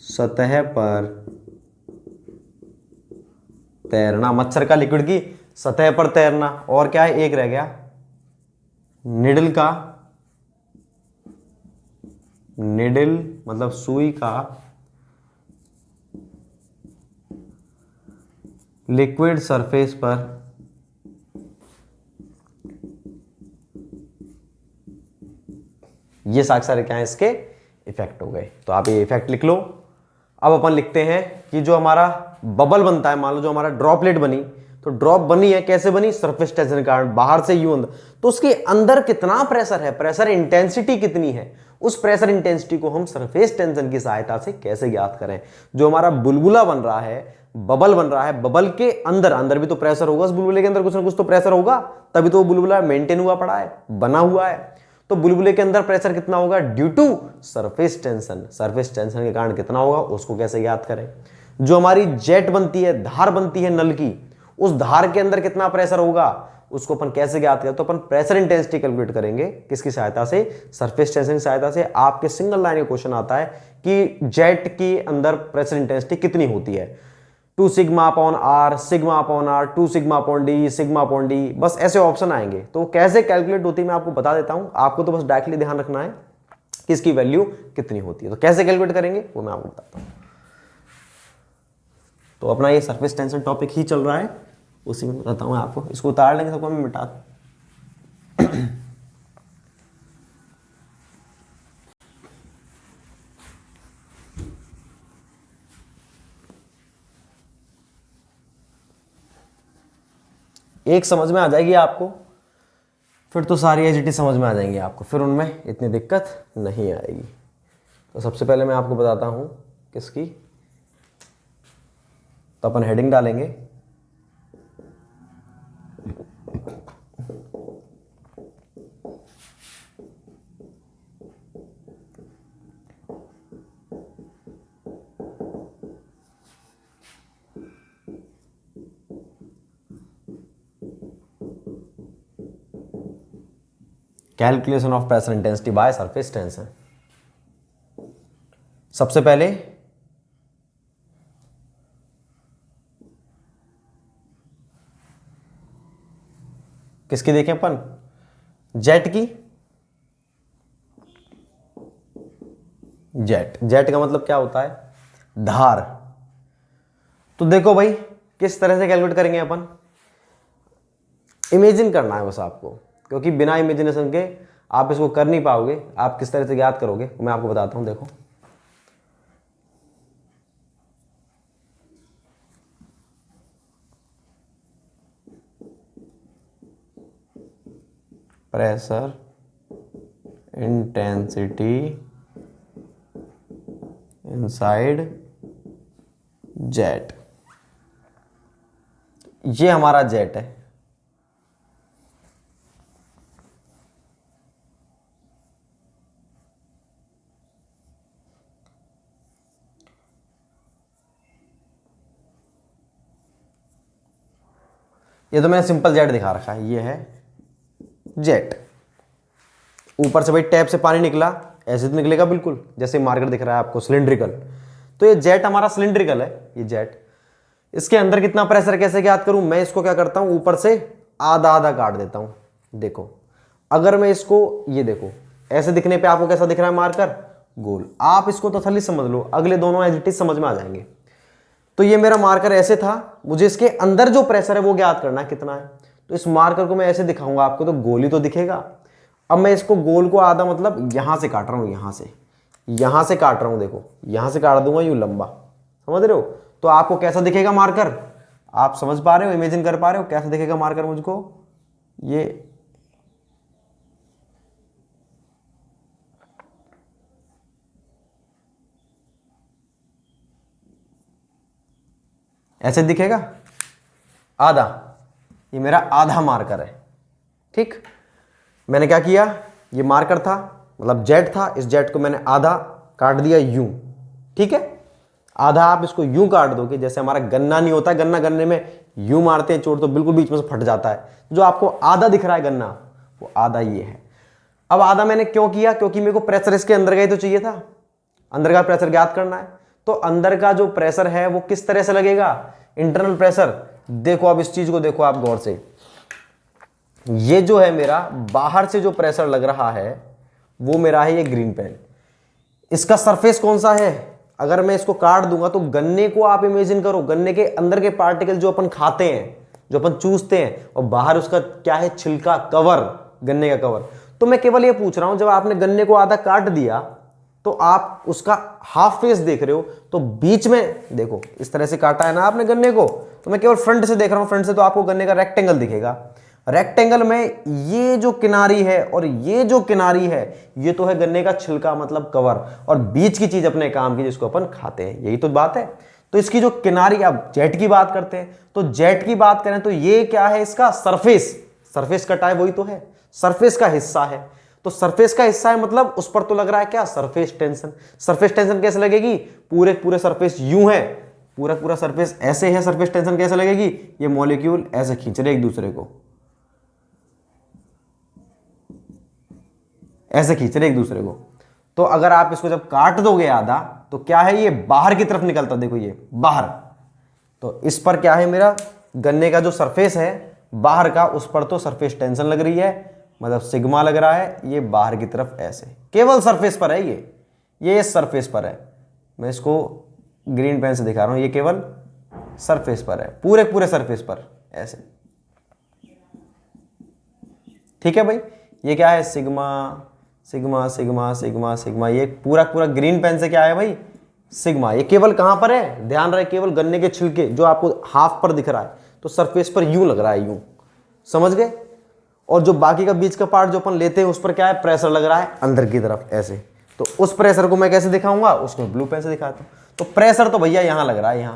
सतह पर तैरना, मच्छर का लिक्विड की सतह पर तैरना। और क्या है, एक रह गया, निडल मतलब सुई का लिक्विड सरफेस पर ये सारे क्या है इसके इफेक्ट हो गए। तो आप ये इफेक्ट लिख लो। अब अपन लिखते हैं कि जो हमारा बबल बनता है, मान लो जो हमारा ड्रॉपलेट बनी, तो ड्रॉप बनी है कैसे बनी, सरफेस टेंशन के कारण, बाहर से यूं अंदर। तो उसके अंदर कितना प्रेशर है, प्रेशर इंटेंसिटी कितनी है, उस प्रेशर इंटेंसिटी को हम सरफेस टेंशन की सहायता से कैसे ज्ञात करें। जो हमारा बुलबुला बन रहा है, बबल बन रहा है, बबल के अंदर अंदर भी तो प्रेशर होगा, उस बुलबुले के अंदर कुछ ना कुछ तो प्रेशर होगा, तभी तो वो बुलबुला मेंटेन हुआ पड़ा है, बना हुआ है। तो बुलबुले के अंदर प्रेशर कितना होगा, due to surface tension. Surface tension के कारण कितना होगा, उसको कैसे ज्ञात करें। जो हमारी जेट बनती है, धार बनती है नल की, उस धार के अंदर कितना प्रेशर होगा, उसको अपन कैसे ज्ञात करें। तो अपन प्रेशर इंटेंसिटी कैलकुलेट करेंगे किसकी सहायता से, सरफेस टेंशन की सहायता से। आपके सिंगल लाइन का क्वेश्चन आता है कि जेट के अंदर प्रेशर इंटेंसिटी कितनी होती है, 2 sigma upon R, sigma upon R, 2 sigma upon D, sigma upon D, बस ऐसे ऑप्शन आएंगे। तो कैसे कैलकुलेट होती है मैं आपको बता देता हूं, आपको तो बस डायरेक्टली ध्यान रखना है कि इसकी वैल्यू कितनी होती है। तो कैसे कैलकुलेट करेंगे वो मैं आपको बताता हूं। तो अपना ये सरफेस टेंशन टॉपिक ही चल रहा है, उसी में बताता हूं आपको। इसको उतार लेंगे, सबको मैं मिटा। एक समझ में आ जाएगी आपको, फिर तो सारी एचटी समझ में आ जाएंगी आपको, फिर उनमें इतनी दिक्कत नहीं आएगी। तो सबसे पहले मैं आपको बताता हूं किसकी। तो अपन हेडिंग डालेंगे calculation of pressure intensity by surface tension. सबसे पहले किसकी देखें अपन, जेट की। जेट, जेट का मतलब क्या होता है, धार। तो देखो भाई किस तरह से कैलकुलेट करेंगे अपन, इमेजिन करना है बस आपको, क्योंकि बिना इमेजिनेशन के आप इसको कर नहीं पाओगे। आप किस तरह से याद करोगे मैं आपको बताता हूं। देखो प्रेशर इंटेंसिटी इनसाइड जेट, ये हमारा जेट है। ये तो मैंने सिंपल जेट दिखा रखा है, ये है जेट। ऊपर से भाई टैप से पानी निकला, ऐसे तो निकलेगा बिल्कुल, जैसे मार्कर दिख रहा है आपको सिलिंड्रिकल। तो ये जेट हमारा सिलिंड्रिकल है, ये जेट। इसके अंदर कितना प्रेशर कैसे ज्ञात करूं, मैं इसको क्या करता हूं, ऊपर से आधा आधा काट देता हूं। देखो अगर मैं इसको, ये देखो ऐसे दिखने पे आपको कैसा दिख रहा है मार्कर, गोल। आप इसको तसल्ली समझ लो, अगले दोनों एज इट इज समझ में आ जाएंगे। तो ये मेरा मार्कर ऐसे था, मुझे इसके अंदर जो प्रेशर है वो ज्ञात करना है कितना है। तो इस मार्कर को मैं ऐसे दिखाऊंगा आपको, तो गोल ही तो दिखेगा। अब मैं इसको गोल को आधा मतलब यहां से काट रहा हूं, यहां से काट रहा हूं। देखो यहां से काट दूंगा यूं लंबा, समझ रहे हो। तो आपको कैसा दिखेगा मार्कर, आप समझ पा रहे हो, इमेजिन कर पा रहे हो कैसा दिखेगा मार्कर मुझको, ये ऐसे दिखेगा आधा। ये मेरा आधा मार्कर है, ठीक। मैंने क्या किया, ये मार्कर था मतलब जेट था, इस जेट को मैंने आधा काट दिया यूं, ठीक है। आधा आप इसको यूं काट दोगे, जैसे हमारा गन्ना नहीं होता, गन्ना गन्ने में यूं मारते हैं चोट तो बिल्कुल बीच में से फट जाता है। जो आपको आधा दिख रहा है गन्ना, वो आधा ये है। अब आधा मैंने क्यों किया, क्योंकि मेरे को प्रेशर इसके अंदर का ही तो चाहिए था, अंदर का प्रेशर ज्ञात करना है। तो अंदर का जो प्रेशर है वो किस तरह से लगेगा, इंटरनल प्रेशर। देखो अब इस चीज को देखो आप गौर से, ये जो है मेरा बाहर से जो प्रेशर लग रहा है वो मेरा है ये ग्रीन पेन। इसका सरफेस कौन सा है, अगर मैं इसको काट दूंगा तो गन्ने को आप इमेजिन करो, गन्ने के अंदर के पार्टिकल जो अपन खाते हैं, जो अपन चूसते हैं, और बाहर उसका क्या है, छिलका, कवर, गन्ने का कवर। तो मैं केवल ये पूछ रहा हूं, जब आपने गन्ने को आधा काट दिया तो आप उसका हाफ फेस देख रहे हो, तो बीच में देखो इस तरह से काटा है ना आपने गन्ने को, तो मैं केवल फ्रंट से देख रहा हूं, फ्रंट से तो आपको गन्ने का रेक्टेंगल दिखेगा। रेक्टेंगल में ये जो किनारी है और ये जो किनारी है, ये तो है गन्ने का छिलका मतलब कवर, और बीच की चीज अपने काम की जिसको अपन खाते हैं, यही तो बात है। तो इसकी जो किनारी, अब जेट की बात करते हैं, तो जेट की बात करें तो ये क्या है, इसका सरफेस, सरफेस कटा है वही तो है, सरफेस का हिस्सा है। तो सरफेस का हिस्सा है मतलब उस पर तो लग रहा है क्या, सरफेस टेंशन। सरफेस टेंशन कैसे लगेगी, पूरे पूरे सरफेस यूं है, पूरा पूरा सरफेस ऐसे है, सरफेस टेंशन कैसे लगेगी, ये मॉलिक्यूल ऐसे खींच रहे एक दूसरे को, ऐसे खींच रहे एक दूसरे को। तो अगर आप इसको जब काट दोगे आधा, तो क्या है, ये बाहर की तरफ निकलता, देखो ये बाहर। तो इस पर क्या है, मेरा गन्ने का जो सरफेस है बाहर का, उस पर तो सरफेस टेंशन लग रही है, मतलब सिग्मा लग रहा है, ये बाहर की तरफ ऐसे, केवल सरफेस पर है ये सरफेस पर है। मैं इसको ग्रीन पेन से दिखा रहा हूं, ये केवल सरफेस पर है, पूरे पूरे सरफेस पर ऐसे, ठीक है भाई। ये क्या है, sigma sigma sigma sigma sigma, ये पूरा पूरा ग्रीन पेन से क्या है भाई, सिग्मा। ये केवल कहां पर है, ध्यान रहे, केवल गन्ने के छिलके जो आपको हाफ पर दिख रहा है, तो सरफेस पर यूं लग रहा है, यूं, समझ गए। और जो बाकी का बीच का पार्ट जो अपन लेते हैं, उस पर क्या है, प्रेशर लग रहा है अंदर की तरफ ऐसे। तो उस प्रेशर को मैं कैसे दिखाऊंगा, उसको ब्लू पेन से दिखाता हूं। तो प्रेशर तो भैया यहां लग रहा है, यहां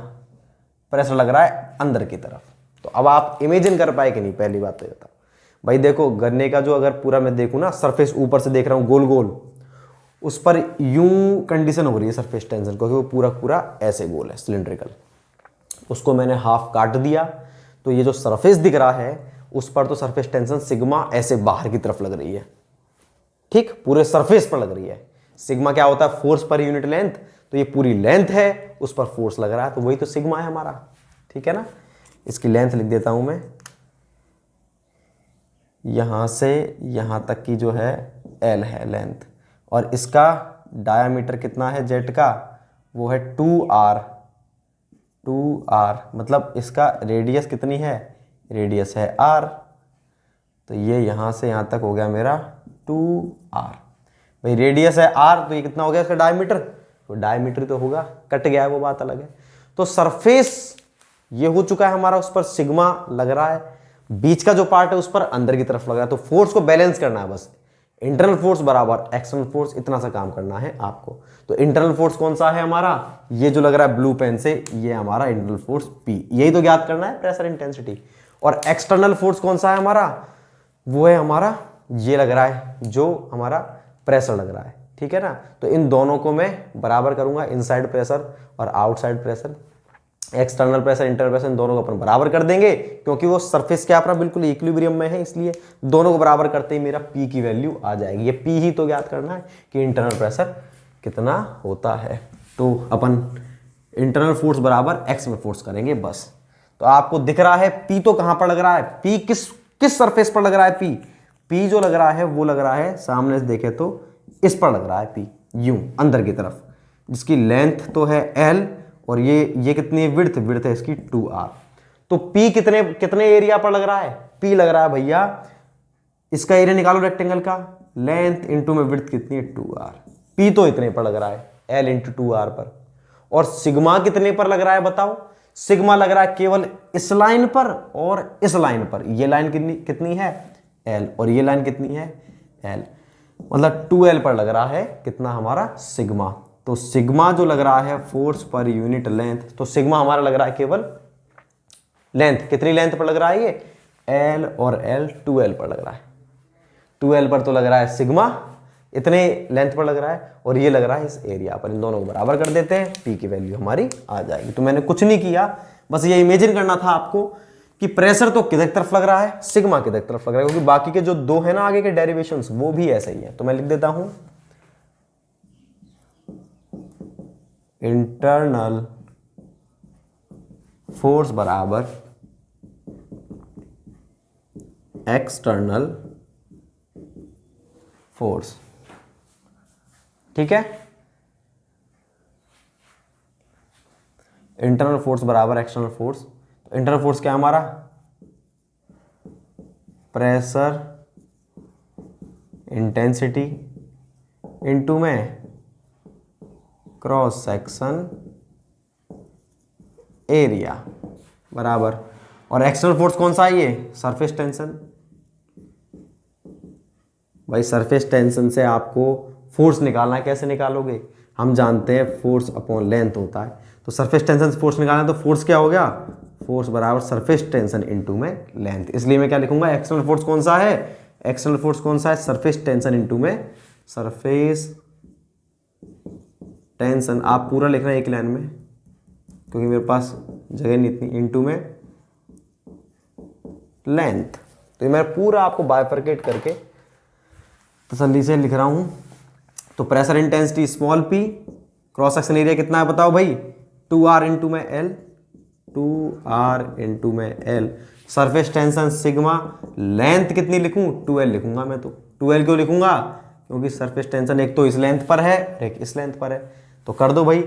प्रेशर लग रहा है अंदर की तरफ। तो अब आप इमेजिन कर पाए कि नहीं, पहली बात तो बताओ भाई। देखो गन्ने का जो अगर पूरा मैं देखूं ना, सरफेस ऊपर से देख रहा हूं गोल गोल, उस पर यूं कंडीशन हो रही है सरफेस टेंशन, क्योंकि वो पूरा पूरा ऐसे गोल है, सिलिंड्रिकल। उसको मैंने हाफ काट दिया, तो ये जो सरफेस दिख रहा है उस पर तो सरफेस टेंशन सिग्मा ऐसे बाहर की तरफ लग रही है, ठीक, पूरे सरफेस पर लग रही है। सिग्मा क्या होता है, फोर्स पर यूनिट लेंथ, तो ये पूरी लेंथ है, उस पर फोर्स लग रहा है, तो वही तो सिग्मा है हमारा, ठीक है ना। इसकी लेंथ लिख देता हूं मैं, यहां से यहां तक की जो है L है लेंथ, और इसका डायामीटर कितना है जेट का, वो है 2r, 2r मतलब इसका रेडियस कितनी है, रेडियस है r, तो ये यहां से यहां तक हो गया मेरा 2r। भाई रेडियस है r, तो ये कितना हो गया इसका डायमीटर, तो डायमीटर तो होगा, कट गया है वो बात अलग है। तो सरफेस ये हो चुका है हमारा, उस पर सिग्मा लग रहा है, बीच का जो पार्ट है उस पर अंदर की तरफ लग रहा है, तो फोर्स को बैलेंस करना है बस, इंटरनल फोर्स बराबर एक्सटर्नल फोर्स, इतना सा काम करना है आपको। तो इंटरनल फोर्स कौन सा है हमारा, ये जो लग रहा है ब्लू पेन से, ये हमारा इंटरनल फोर्स P, यही तो ज्ञात करना है, प्रेशर इंटेंसिटी। और एक्सटर्नल फोर्स कौन सा है हमारा, वो है हमारा ये लग रहा है, जो हमारा प्रेशर लग रहा है, ठीक है ना। तो इन दोनों को मैं बराबर करूंगा, इनसाइड प्रेशर और outside pressure, external pressure internal pressure, इन दोनों को अपन बराबर कर देंगे, क्योंकि वो सरफेस क्या अपना बिल्कुल इक्विलिब्रियम में है, इसलिए दोनों को बराबर करते ही मेरा P की वैल्यू आ जाएगी। ये P ही तो ज्ञात करना है कि इंटरनल प्रेशर कितना होता है। तो अपन इंटरनल फोर्स बराबर एक्सटर्नल फोर्स करेंगे बस। तो आपको दिख रहा है P तो कहां पर लग रहा है, P किस सरफेस पर लग रहा है, P जो लग रहा है वो लग रहा है, सामने से देखे तो इस पर लग रहा है P, यूं अंदर की तरफ, जिसकी लेंथ तो है L, और ये कितनी है, विड्थ है इसकी 2r। तो P कितने एरिया पर लग रहा है, P लग रहा है भैया, इसका एरिया निकालो रेक्टेंगल का, लेंथ इंटू में विड्थ कितनी है 2r, P तो इतने पर लग रहा है L इंटू 2r पर। और सिग्मा कितने पर लग रहा है बताओ, सिग्मा लग रहा है केवल इस लाइन पर और इस लाइन पर, ये लाइन कितनी है L, और ये लाइन कितनी है L, मतलब 2L पर लग रहा है कितना हमारा सिग्मा। तो सिग्मा जो लग रहा है फोर्स पर यूनिट लेंथ, तो सिग्मा हमारा लग रहा है केवल लेंथ, कितनी लेंथ पर लग रहा है ये L और L 2L पर लग रहा है, 2L पर तो लग रहा है सिग्मा, इतने लेंथ पर लग रहा है, और ये लग रहा है इस एरिया पर, इन दोनों को बराबर कर देते हैं, P की वैल्यू हमारी आ जाएगी। तो मैंने कुछ नहीं किया, बस ये इमेजिन करना था आपको कि प्रेशर तो किधर तरफ लग रहा है, सिग्मा किधर तरफ लग रहा है, क्योंकि बाकी के जो दो है ना आगे के डेरिवेशंस वो भी ऐसे ही है। तो मैं लिख देता हूं इंटरनल फोर्स बराबर एक्सटर्नल फोर्स, ठीक है। इंटरनल फोर्स बराबर एक्सटर्नल फोर्स, इंटरनल फोर्स क्या हमारा, प्रेशर इंटेंसिटी इनटू में क्रॉस सेक्शन एरिया बराबर, और एक्सटर्नल फोर्स कौन सा है ये, सरफेस टेंशन। भाई सरफेस टेंशन से आपको फोर्स निकालना है, कैसे निकालोगे, हम जानते हैं फोर्स अपॉन लेंथ होता है, तो सरफेस टेंशन से फोर्स निकालना है, तो फोर्स क्या हो गया, फोर्स बराबर सरफेस टेंशन इनटू में लेंथ। इसलिए मैं क्या लिखूंगा, एक्सटर्नल फोर्स कौन सा है, एक्सटर्नल फोर्स कौन सा है, सरफेस टेंशन इनटू में सरफेस टेंशन, आप पूरा लिखना है एक लाइन में क्योंकि मेरे पास जगह नहीं इतनी, इनटू में लेंथ। तो ये मैं पूरा आपको बाइफरकेट करके तसल्ली से लिख रहा हूं। तो pressure intensity small p, cross section area कितना है बताओ भाई, 2r इंटू में L, 2r इंटू में L, surface tension sigma, length कितनी लिखूं, 2L लिखूंगा मैं। तो 2L क्यों लिखूंगा, क्योंकि सरफेस टेंशन एक तो इस लेंथ पर है, एक इस लेंथ पर है, तो कर दो भाई,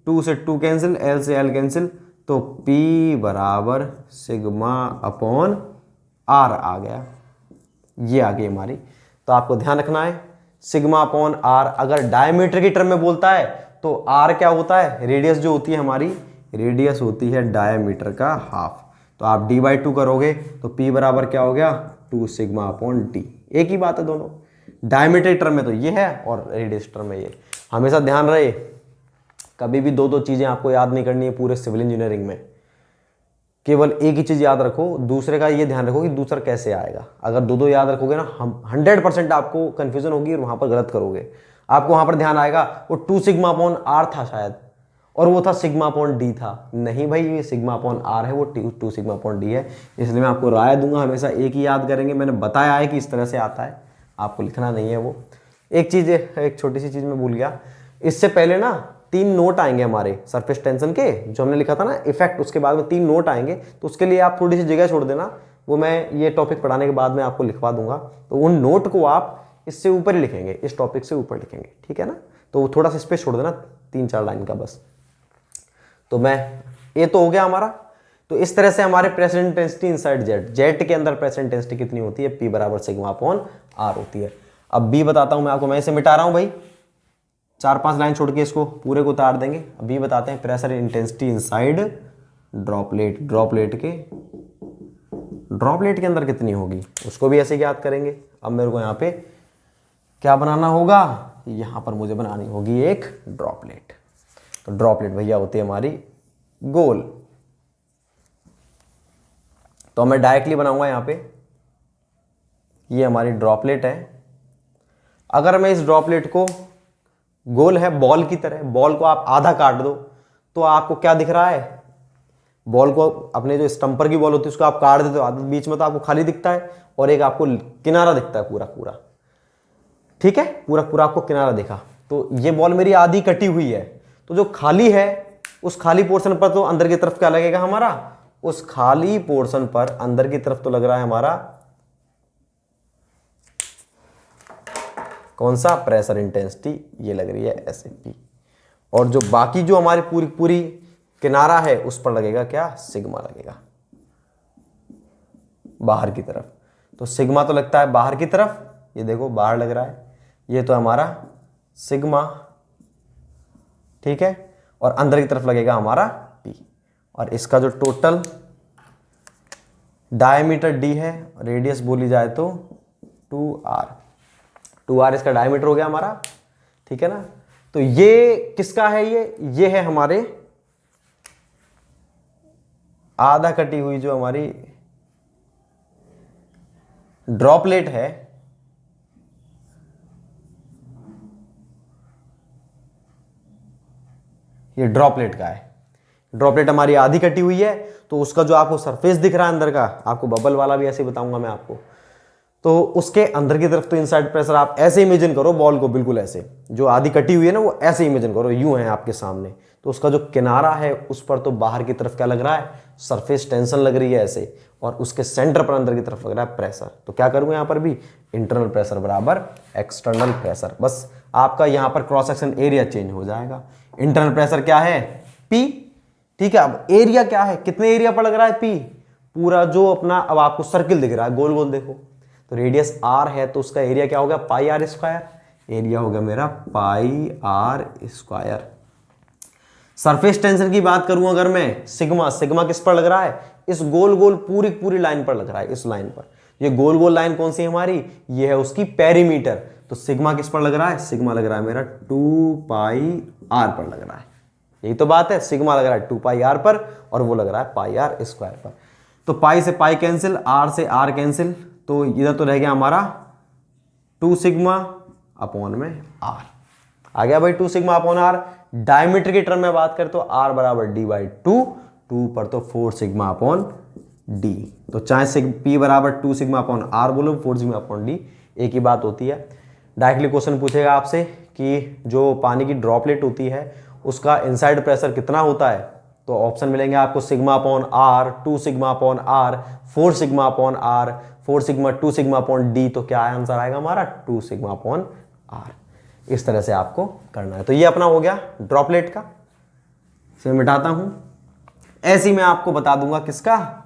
2 से 2 कैंसिल, L से L कैंसिल, तो P बराबर सिग्मा अपॉन R आ गया, ये आ गई हमारी। तो आपको ध्यान रखना है सिग्मा अपॉन R, अगर डायमीटर की टर्म में बोलता है तो R क्या होता है, रेडियस जो होती है हमारी, रेडियस होती है डायमीटर का हाफ। तो आप d/2 करोगे तो P बराबर क्या हो गया, 2 सिग्मा अपॉन d, एक ही बात है दोनों, डायमीटर टर्म में तो ये है और रेडियस टर्म में ये। हमेशा ध्यान रहे कभी भी दो चीजें आपको याद नहीं करनी है पूरे सिविल इंजीनियरिंग में, केवल एक ही चीज याद रखो, दूसरे का ये ध्यान रखो कि दूसरा कैसे आएगा। अगर दो याद रखोगे ना, हम 100% आपको कंफ्यूजन होगी और वहां पर गलत करोगे। आपको वहां पर ध्यान आएगा वो 2 सिग्मा अपॉन R था शायद, और वो था सिग्मा अपॉन D था, नहीं भाई ये सिग्मा अपॉन R है, वो 2 सिग्मा अपॉन D है। इसलिए मैं आपको राय दूंगा हमेशा एक ही याद करेंगे, मैंने बताया है कि इस तरह से आता है, आपको लिखना नहीं है वो। एक चीज, एक छोटी सी चीज मैं भूल गया, इससे पहले ना 3 नोट आएंगे हमारे सरफेस टेंशन के, जो हमने लिखा था ना इफेक्ट, उसके बाद में 3 नोट आएंगे, तो उसके लिए आप थोड़ी सी जगह छोड़ देना, वो मैं ये टॉपिक पढ़ाने के बाद में आपको लिखवा दूंगा, तो उन नोट को आप इससे ऊपर ही लिखेंगे, इस टॉपिक से ऊपर लिखेंगे, ठीक है ना। तो थोड़ा सा स्पेस छोड़ देना, 3-4 लाइन का बस। तो मैं, ये तो हो गया हमारा। तो इस तरह से हमारे pressure intensity inside jet, jet के अंदर प्रेशर इंटेंसिटी कितनी होती है, P बराबर सिग्मा अपॉन R होती है। अब B बताता हूं मैं आपको, मैं इसे मिटा रहा हूं भाई, 4-5 लाइन छोड़ के इसको पूरे को उतार देंगे। अब B बताते हैं, pressure intensity inside droplet, droplet के अंदर कितनी होगी, उसको भी ऐसे ज्ञात करेंगे। अब मेरे को यहाँ पे क्या बनाना होगा, यहाँ पर मुझे बनानी होगी एक ड्रॉपलेट। तो ड्रॉपलेट भैया होती है हमारी गोल, तो मैं डायरेक्टली बनाऊंगा यहाँ पे, ये हमारी ड्रॉपलेट है। अगर मैं इस ड्रॉपलेट को, गोल है बॉल की तरह, बॉल को आप आधा काट दो तो आपको क्या दिख रहा है, बॉल को, अपने जो स्टम्पर की बॉल होती है उसको आप काट देते हो, बीच में तो आपको खाली दिखता है और एक आपको किनारा दिखता है पूरा पूरा, ठीक है, पूरा पूरा आपको किनारा दिखा। तो ये बॉल मेरी आधी कटी हुई है, तो जो खाली है उस खाली पोर्शन पर तो अंदर की तरफ क्या लगेगा हमारा, उस खाली पोर्शन पर अंदर की तरफ तो लग रहा है हमारा कौन सा, प्रेशर इंटेंसिटी, ये लग रही है SAP, और जो बाकी जो हमारी पूरी पूरी किनारा है उस पर लगेगा क्या, सिग्मा लगेगा बाहर की तरफ। तो सिग्मा तो लगता है बाहर की तरफ, ये देखो बाहर लग रहा है, ये तो हमारा सिग्मा, ठीक है, और अंदर की तरफ लगेगा हमारा P, और इसका जो टोटल डायमीटर D है, रेडियस बोली जाए तो 2R इसका डायमीटर हो गया हमारा, ठीक है ना। तो ये किसका है, ये है हमारे आधा कटी हुई जो हमारी ड्रॉपलेट है, ये ड्रॉपलेट का है। ड्रॉपलेट हमारी आधी कटी हुई है, तो उसका जो आपको सरफेस दिख रहा है अंदर का, आपको बबल वाला भी ऐसे बताऊंगा मैं आपको, तो उसके अंदर की तरफ तो इनसाइड प्रेशर आप ऐसे इमेजिन करो बॉल को, बिल्कुल ऐसे, जो आधी कटी हुई है ना वो ऐसे इमेजिन करो, यूं है आपके सामने, तो उसका जो किनारा है उस पर तो बाहर की तरफ क्या लग रहा है, सरफेस टेंशन लग रही है ऐसे, और उसके सेंटर पर अंदर की तरफ लग रहा है प्रेशर। तो क्या करूंगा यहाँ पर भी, इंटरनल प्रेशर बराबर एक्सटर्नल प्रेशर, बस आपका यहाँ पर क्रॉस सेक्शन एरिया चेंज हो जाएगा। इंटरनल प्रेशर क्या है, P, ठीक है। अब एरिया क्या है, कितने एरिया पर लग रहा है P, पूरा जो अपना, अब आपको सर्किल दिख रहा है गोल गोल, देखो, तो रेडियस R है तो उसका एरिया क्या होगा, पाई R स्क्वायर, एरिया होगा मेरा पाई R स्क्वायर। सरफेस टेंशन की बात करूं अगर मैं, सिग्मा, सिग्मा किस पर लग रहा है, इस गोल गोल पूरी पूरी लाइन पर लग रहा है, इस लाइन पर, ये गोल गोल लाइन कौन सी है हमारी, ये है उसकी पेरीमीटर, तो सिग्मा किस पर लग रहा है, सिग्मा लग रहा है मेरा 2 पाई R पर लग रहा है, यही तो बात है, सिग्मा लग रहा है 2 पाई R पर और वो लग रहा है पाई R स्क्वायर पर। तो पाई से पाई कैंसिल, R से R कैंसिल, तो इधर तो रह गया हमारा 2 सिग्मा अपॉन में R, आ गया भाई 2 सिग्मा अपॉन R। डायमीटर की टर्म में बात करें तो R बराबर D/2, 2 पर तो 4 सिग्मा अपॉन D, तो चाहे P बराबर 2 सिग्मा अपॉन R बोलो, 4 सिग्मा अपॉन D, एक ही बात होती है। डायरेक्टली क्वेश्चन पूछेगा आपसे कि जो पानी की ड्रॉपलेट होती है उसका इनसाइड प्रेशर कितना होता है, तो ऑप्शन मिलेंगे आपको sigma upon R, 2 sigma upon R, 4 sigma upon R, 4 sigma, 2 sigma upon D, तो क्या आंसर आएगा हमारा 2 सिग्मा अपॉन R। इस तरह से आपको करना है। तो ये अपना हो गया ड्रॉपलेट का, इसे मिटाता हूं, ऐसे ही मैं आपको बता दूंगा किसका,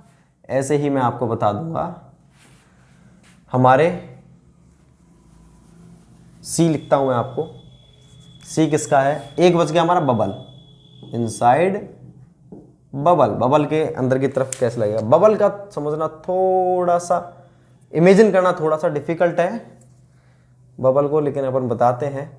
ऐसे ही मैं आपको बता दूंगा हमारे C, लिखता हूं मैं आपको, C किसका है, एक बच गया हमारा बबल, इनसाइड बबल, बबल के अंदर की तरफ कैसे लगेगा, बबल का समझना थोड़ा सा, इमेजिन करना थोड़ा सा डिफिकल्ट है बबल को, लेकिन अपन बताते हैं।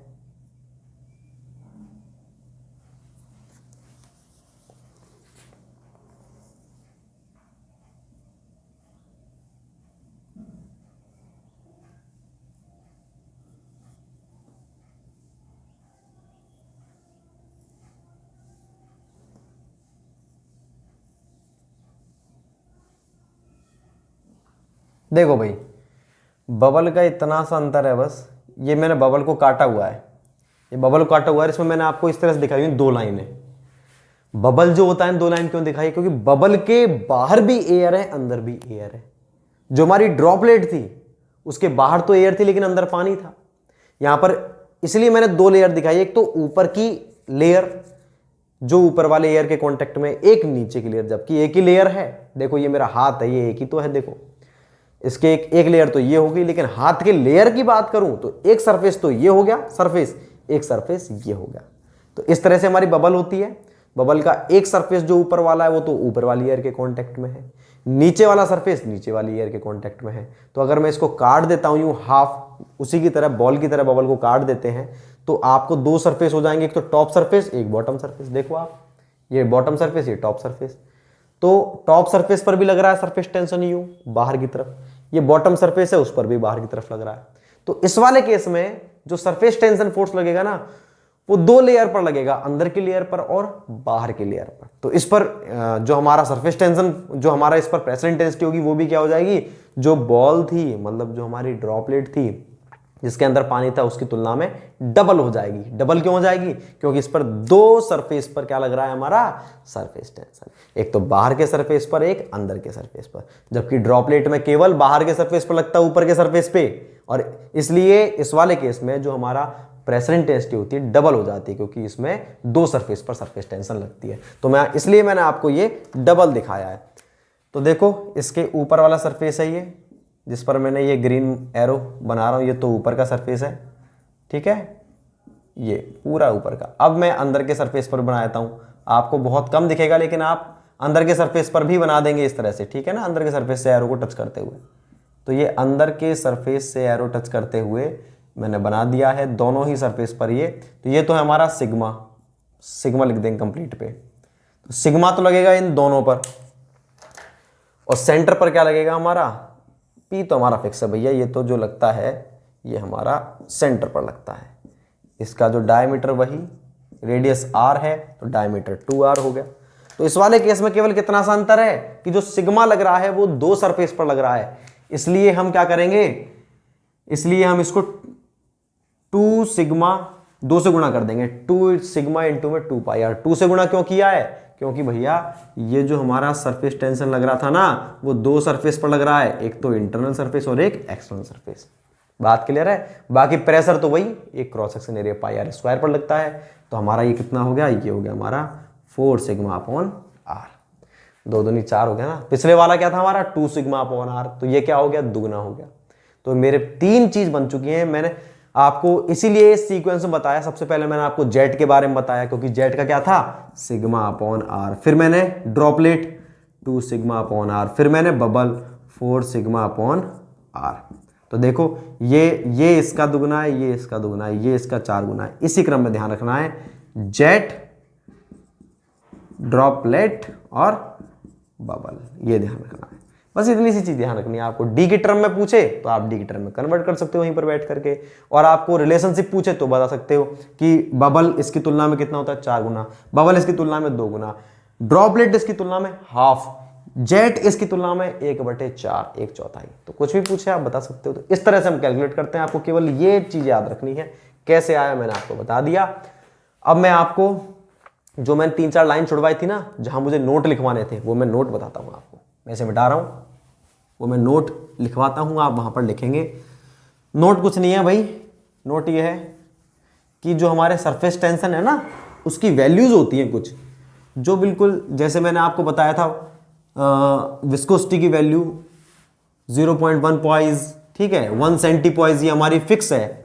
देखो भाई, बबल का इतना सा अंतर है बस ये मैंने बबल को काटा हुआ है, ये बबल काटा हुआ है, इसमें मैंने आपको इस तरह से दिखाई हुई 2 लाइनें। बबल जो होता है 2 लाइन क्यों दिखाई? क्योंकि बबल के बाहर भी एयर है, अंदर भी एयर है। जो हमारी ड्रॉपलेट थी उसके बाहर तो एयर थी लेकिन अंदर पानी था। यहां पर इसलिए मैंने 2 लेयर दिखाई, एक तो ऊपर की लेयर जो ऊपर वाले एयर के कांटेक्ट में, एक नीचे की लेयर, जबकि एक ही लेयर है। देखो ये मेरा हाथ है, ये एक ही तो है, देखो इसके एक लेयर तो ये होगी, लेकिन हाथ के लेयर की बात करूं तो एक सरफेस तो ये हो गया सरफेस, एक सरफेस ये हो गया। तो इस तरह से हमारी बबल होती है। बबल का एक सरफेस जो ऊपर वाला है वो तो ऊपर वाली एयर के कांटेक्ट में है, नीचे वाला सरफेस नीचे वाली एयर के कांटेक्ट में है। तो अगर मैं इसको काट देता हूं यूं हाफ, उसी की तरह बॉल की तरह बबल को काट देते हैं तो आपको 2 सरफेस हो जाएंगे, एक तो टॉप सरफेस, एक बॉटम सरफेस। देखो आप, ये बॉटम सरफेस, ये टॉप सरफेस। तो टॉप सरफेस पर भी लग रहा है सरफेस टेंशन यूं बाहर की तरफ, ये बॉटम सरफेस है उस पर भी बाहर की तरफ लग रहा है। तो इस वाले केस में जो सरफेस टेंशन फोर्स लगेगा ना वो 2 लेयर पर लगेगा, अंदर की लेयर पर और बाहर की लेयर पर। तो इस पर जो हमारा सरफेस टेंशन, जो हमारा इस पर प्रेशर इंटेंसिटी होगी वो भी क्या हो जाएगी, जो बॉल थी मतलब जो हमारी ड्रॉपलेट थी जिसके अंदर पानी था उसकी तुलना में डबल हो जाएगी। डबल क्यों हो जाएगी? क्योंकि इस पर 2 सरफेस पर क्या लग रहा है हमारा सरफेस टेंशन, एक तो बाहर के सरफेस पर, एक अंदर के सरफेस पर। जबकि ड्रॉपलेट में केवल बाहर के सरफेस पर लगता है, ऊपर के सरफेस पे। और इसलिए इस वाले केस में जो हमारा प्रेशर इंटेंसिटी होती है डबल हो जाती है, क्योंकि इसमें 2 सरफेस पर सरफेस टेंशन लगती है। तो इसलिए मैंने आपको ये डबल दिखाया है। तो देखो इसके ऊपर वाला सरफेस है ये, जिस पर मैंने ये ग्रीन एरो बना रहा हूं, ये तो ऊपर का सरफेस है, ठीक है, ये पूरा ऊपर का। अब मैं अंदर के सरफेस पर बनाता हूं, आपको बहुत कम दिखेगा लेकिन आप अंदर के सरफेस पर भी बना देंगे इस तरह से, ठीक है ना, अंदर के सरफेस से एरो को टच करते हुए। तो ये अंदर के सरफेस से एरो टच करते हुए मैंने बना दिया है दोनों ही सरफेस पर ये। तो ये तो है हमारा सिग्मा, सिग्मा लिख देंगे कंप्लीट पे। तो सिग्मा तो लगेगा इन दोनों पर, और सेंटर पर क्या लगेगा हमारा, पी तो हमारा फिक्स है भैया, ये तो जो लगता है ये हमारा सेंटर पर लगता है। इसका जो डायमीटर वही, रेडियस r है तो डायमीटर 2r हो गया। तो इस वाले केस में केवल कितना सा अंतर है कि जो सिग्मा लग रहा है वो 2 सरफेस पर लग रहा है। इसलिए हम क्या करेंगे, इसलिए हम इसको 2 सिग्मा 2 से गुणा कर देंगे, 2 सिग्मा इंटू में 2 पाई आर। 2 से गुणा क्यों किया है? क्योंकि भैया ये जो हमारा सरफेस टेंशन लग रहा था ना वो 2 सरफेस पर लग रहा है, एक तो इंटरनल सरफेस और एक एक्सटर्नल सरफेस। बात क्लियर है? बाकी प्रेशर तो वही एक cross section area pi R square पर लगता है। तो हमारा ये कितना हो गया, ये हो गया हमारा 4 सिग्मा अपॉन आर। 2 दूनी 4 हो गया ना। पिछले वाला क्या था हमारा 2 सिग्मा अपॉन आर, तो ये क्या हो गया, दुगना हो गया। तो मेरे 3 चीज बन चुकी हैं। मैंने आपको इसीलिए इस सीक्वेंस में बताया। सबसे पहले मैंने आपको जेट के बारे में बताया, क्योंकि जेट का क्या था, सिग्मा अपॉन आर। फिर मैंने ड्रॉपलेट 2 सिग्मा अपॉन आर, फिर मैंने बबल 4 सिग्मा अपॉन आर। तो देखो ये इसका दुगना है, ये इसका दुगना है, ये इसका 4 गुना है। इसी क्रम में ध्यान रखना है, जेट, ड्रॉपलेट और बबल, ये ध्यान रखना है। बस इतनी सी चीज ध्यान रखनी है आपको। डी की टर्म में पूछे तो आप डी की टर्म में कन्वर्ट कर सकते हो वहीं पर बैठ करके, और आपको रिलेशनशिप पूछे तो बता सकते हो कि बबल इसकी तुलना में कितना होता है, 4 गुना, बबल इसकी तुलना में 2 गुना, ड्रॉपलेट इसकी तुलना में हाफ, जेट इसकी तुलना में 1/4, 1/4। तो कुछ भी पूछे आप बता सकते हो। तो इस तरह से हम कैलकुलेट करते हैं। आपको केवल ये चीज याद रखनी है। कैसे आया मैंने आपको बता दिया। अब मैं आपको जो मैंने 3-4 लाइन छुड़वाई थी ना, जहां मुझे नोट लिखवाने थे, वो मैं नोट बताता हूं आपको। मैं इसे मिटा रहा हूं, वो मैं नोट लिखवाता हूं, आप वहां पर लिखेंगे। नोट कुछ नहीं है भाई, नोट ये है कि जो हमारे सरफेस टेंशन है ना उसकी वैल्यूज होती हैं कुछ, जो बिल्कुल जैसे मैंने आपको बताया था विस्कोसिटी की वैल्यू 0.1 पॉइज, ठीक है, 1 सेंटीपॉइज, ये हमारी फिक्स है।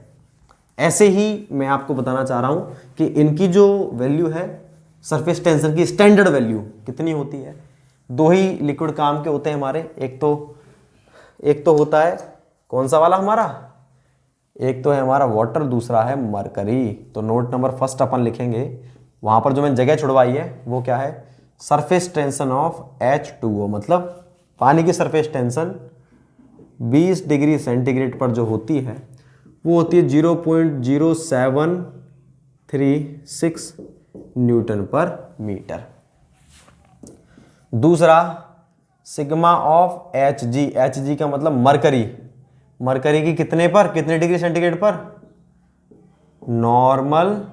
ऐसे ही मैं आपको बताना चाह रहा हूं कि इनकी जो वैल्यू है सरफेस टेंशन की, स्टैंडर्ड वैल्यू कितनी होती है। 2 ही लिक्विड काम के होते हैं हमारे, एक तो होता है कौन सा वाला हमारा, एक तो है हमारा वाटर, दूसरा है मरकरी। तो नोट नंबर फर्स्ट अपन लिखेंगे, वहां पर जो मैंने जगह छुड़वाई है वो क्या है, सरफेस टेंशन ऑफ H2O, मतलब पानी की सरफेस टेंशन 20 डिग्री सेंटीग्रेड पर जो होती है वो होती है 0.0736 न्यूटन पर मीटर। दूसरा सिग्मा ऑफ Hg, Hg का मतलब मरकरी, मरकरी की कितने पर, कितने डिग्री सेंटीग्रेड पर, नॉर्मल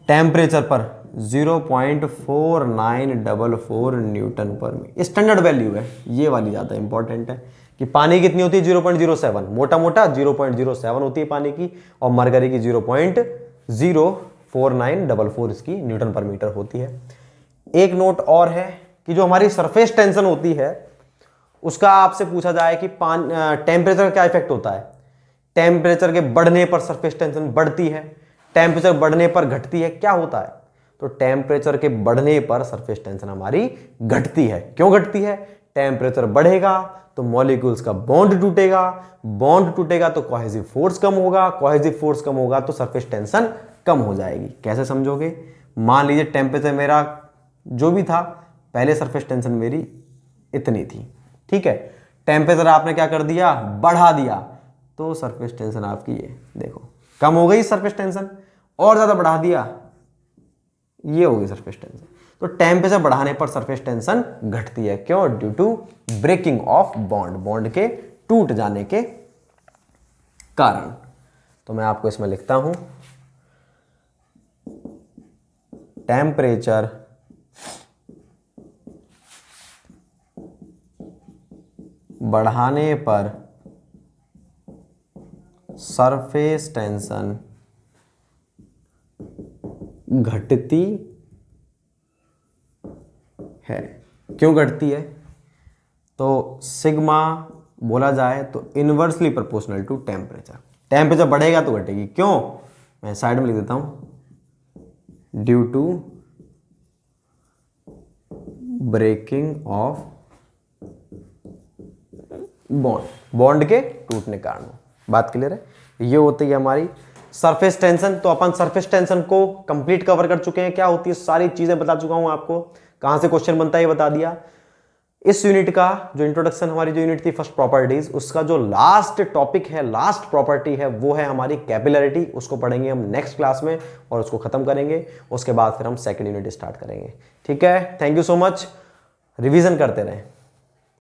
टेम्परेचर पर 0.4944 Newton per metre. Standard value है ये वाली, ज़्यादा इंपॉर्टेंट है कि पानी कितनी होती है 0.07, मोटा मोटा 0.07 होती है पानी की, और मरकरी की 0.04944 इसकी न्यूटन पर मीटर होती है। एक नोट और है कि जो हमारी सरफेस टेंशन होती है उसका आपसे पूछा जाए कि टेम्परेचर का क्या इफेक्ट होता है। टेम्परेचर के बढ़ने पर सरफेस टेंशन बढ़ती है, टेम्परेचर बढ़ने पर घटती है, क्या होता है? तो टेम्परेचर के बढ़ने पर सरफेस टेंशन हमारी घटती है। क्यों घटती है? टेम्परेचर बढ़ेगा तो मॉलिक्यूल्स का बॉन्ड टूटेगा, बॉन्ड टूटेगा तो कोहेसिव फोर्स कम होगा, कोहेसिव फोर्स कम होगा तो सरफेस टेंशन कम हो जाएगी। कैसे समझोगे? मान लीजिए टेम्परेचर मेरा जो भी था, पहले सरफेस टेंशन मेरी इतनी थी, ठीक है, टेम्परेचर आपने क्या कर दिया, बढ़ा दिया, तो सरफेस टेंशन आपकी ये देखो कम हो गई सरफेस टेंशन, और ज्यादा बढ़ा दिया ये होगी सरफेस टेंशन। तो टेम्परेचर बढ़ाने पर सरफेस टेंशन घटती है। क्यों? Due to breaking of bond, bond के टूट जाने के कारण। तो मैं आपको इसमें लिखता हूं, टेम्परेचर बढ़ाने पर सरफेस टेंशन घटती है। क्यों घटती है? तो सिग्मा बोला जाए तो inversely proportional to temperature. Temperature बढ़ेगा तो घटेगी। क्यों? मैं साइड में लिख देता हूं, due to breaking of bond, bond के टूटने के कारण। बात क्लियर है? ये होती है हमारी सरफेस टेंशन। तो अपन सरफेस टेंशन को कंप्लीट कवर कर चुके हैं, क्या होती है सारी चीजें बता चुका हूं आपको, कहां से क्वेश्चन बनता है ये बता दिया। इस यूनिट का जो इंट्रोडक्शन, हमारी जो यूनिट थी फर्स्ट प्रॉपर्टीज, उसका जो लास्ट टॉपिक है, लास्ट प्रॉपर्टी है, वो है हमारी कैपिलरिटी। उसको पढ़ेंगे हम नेक्स्ट क्लास में और उसको खत्म करेंगे। उसके बाद फिर हम सेकंड यूनिट स्टार्ट करेंगे। ठीक है, thank you so much. Revision करते रहें।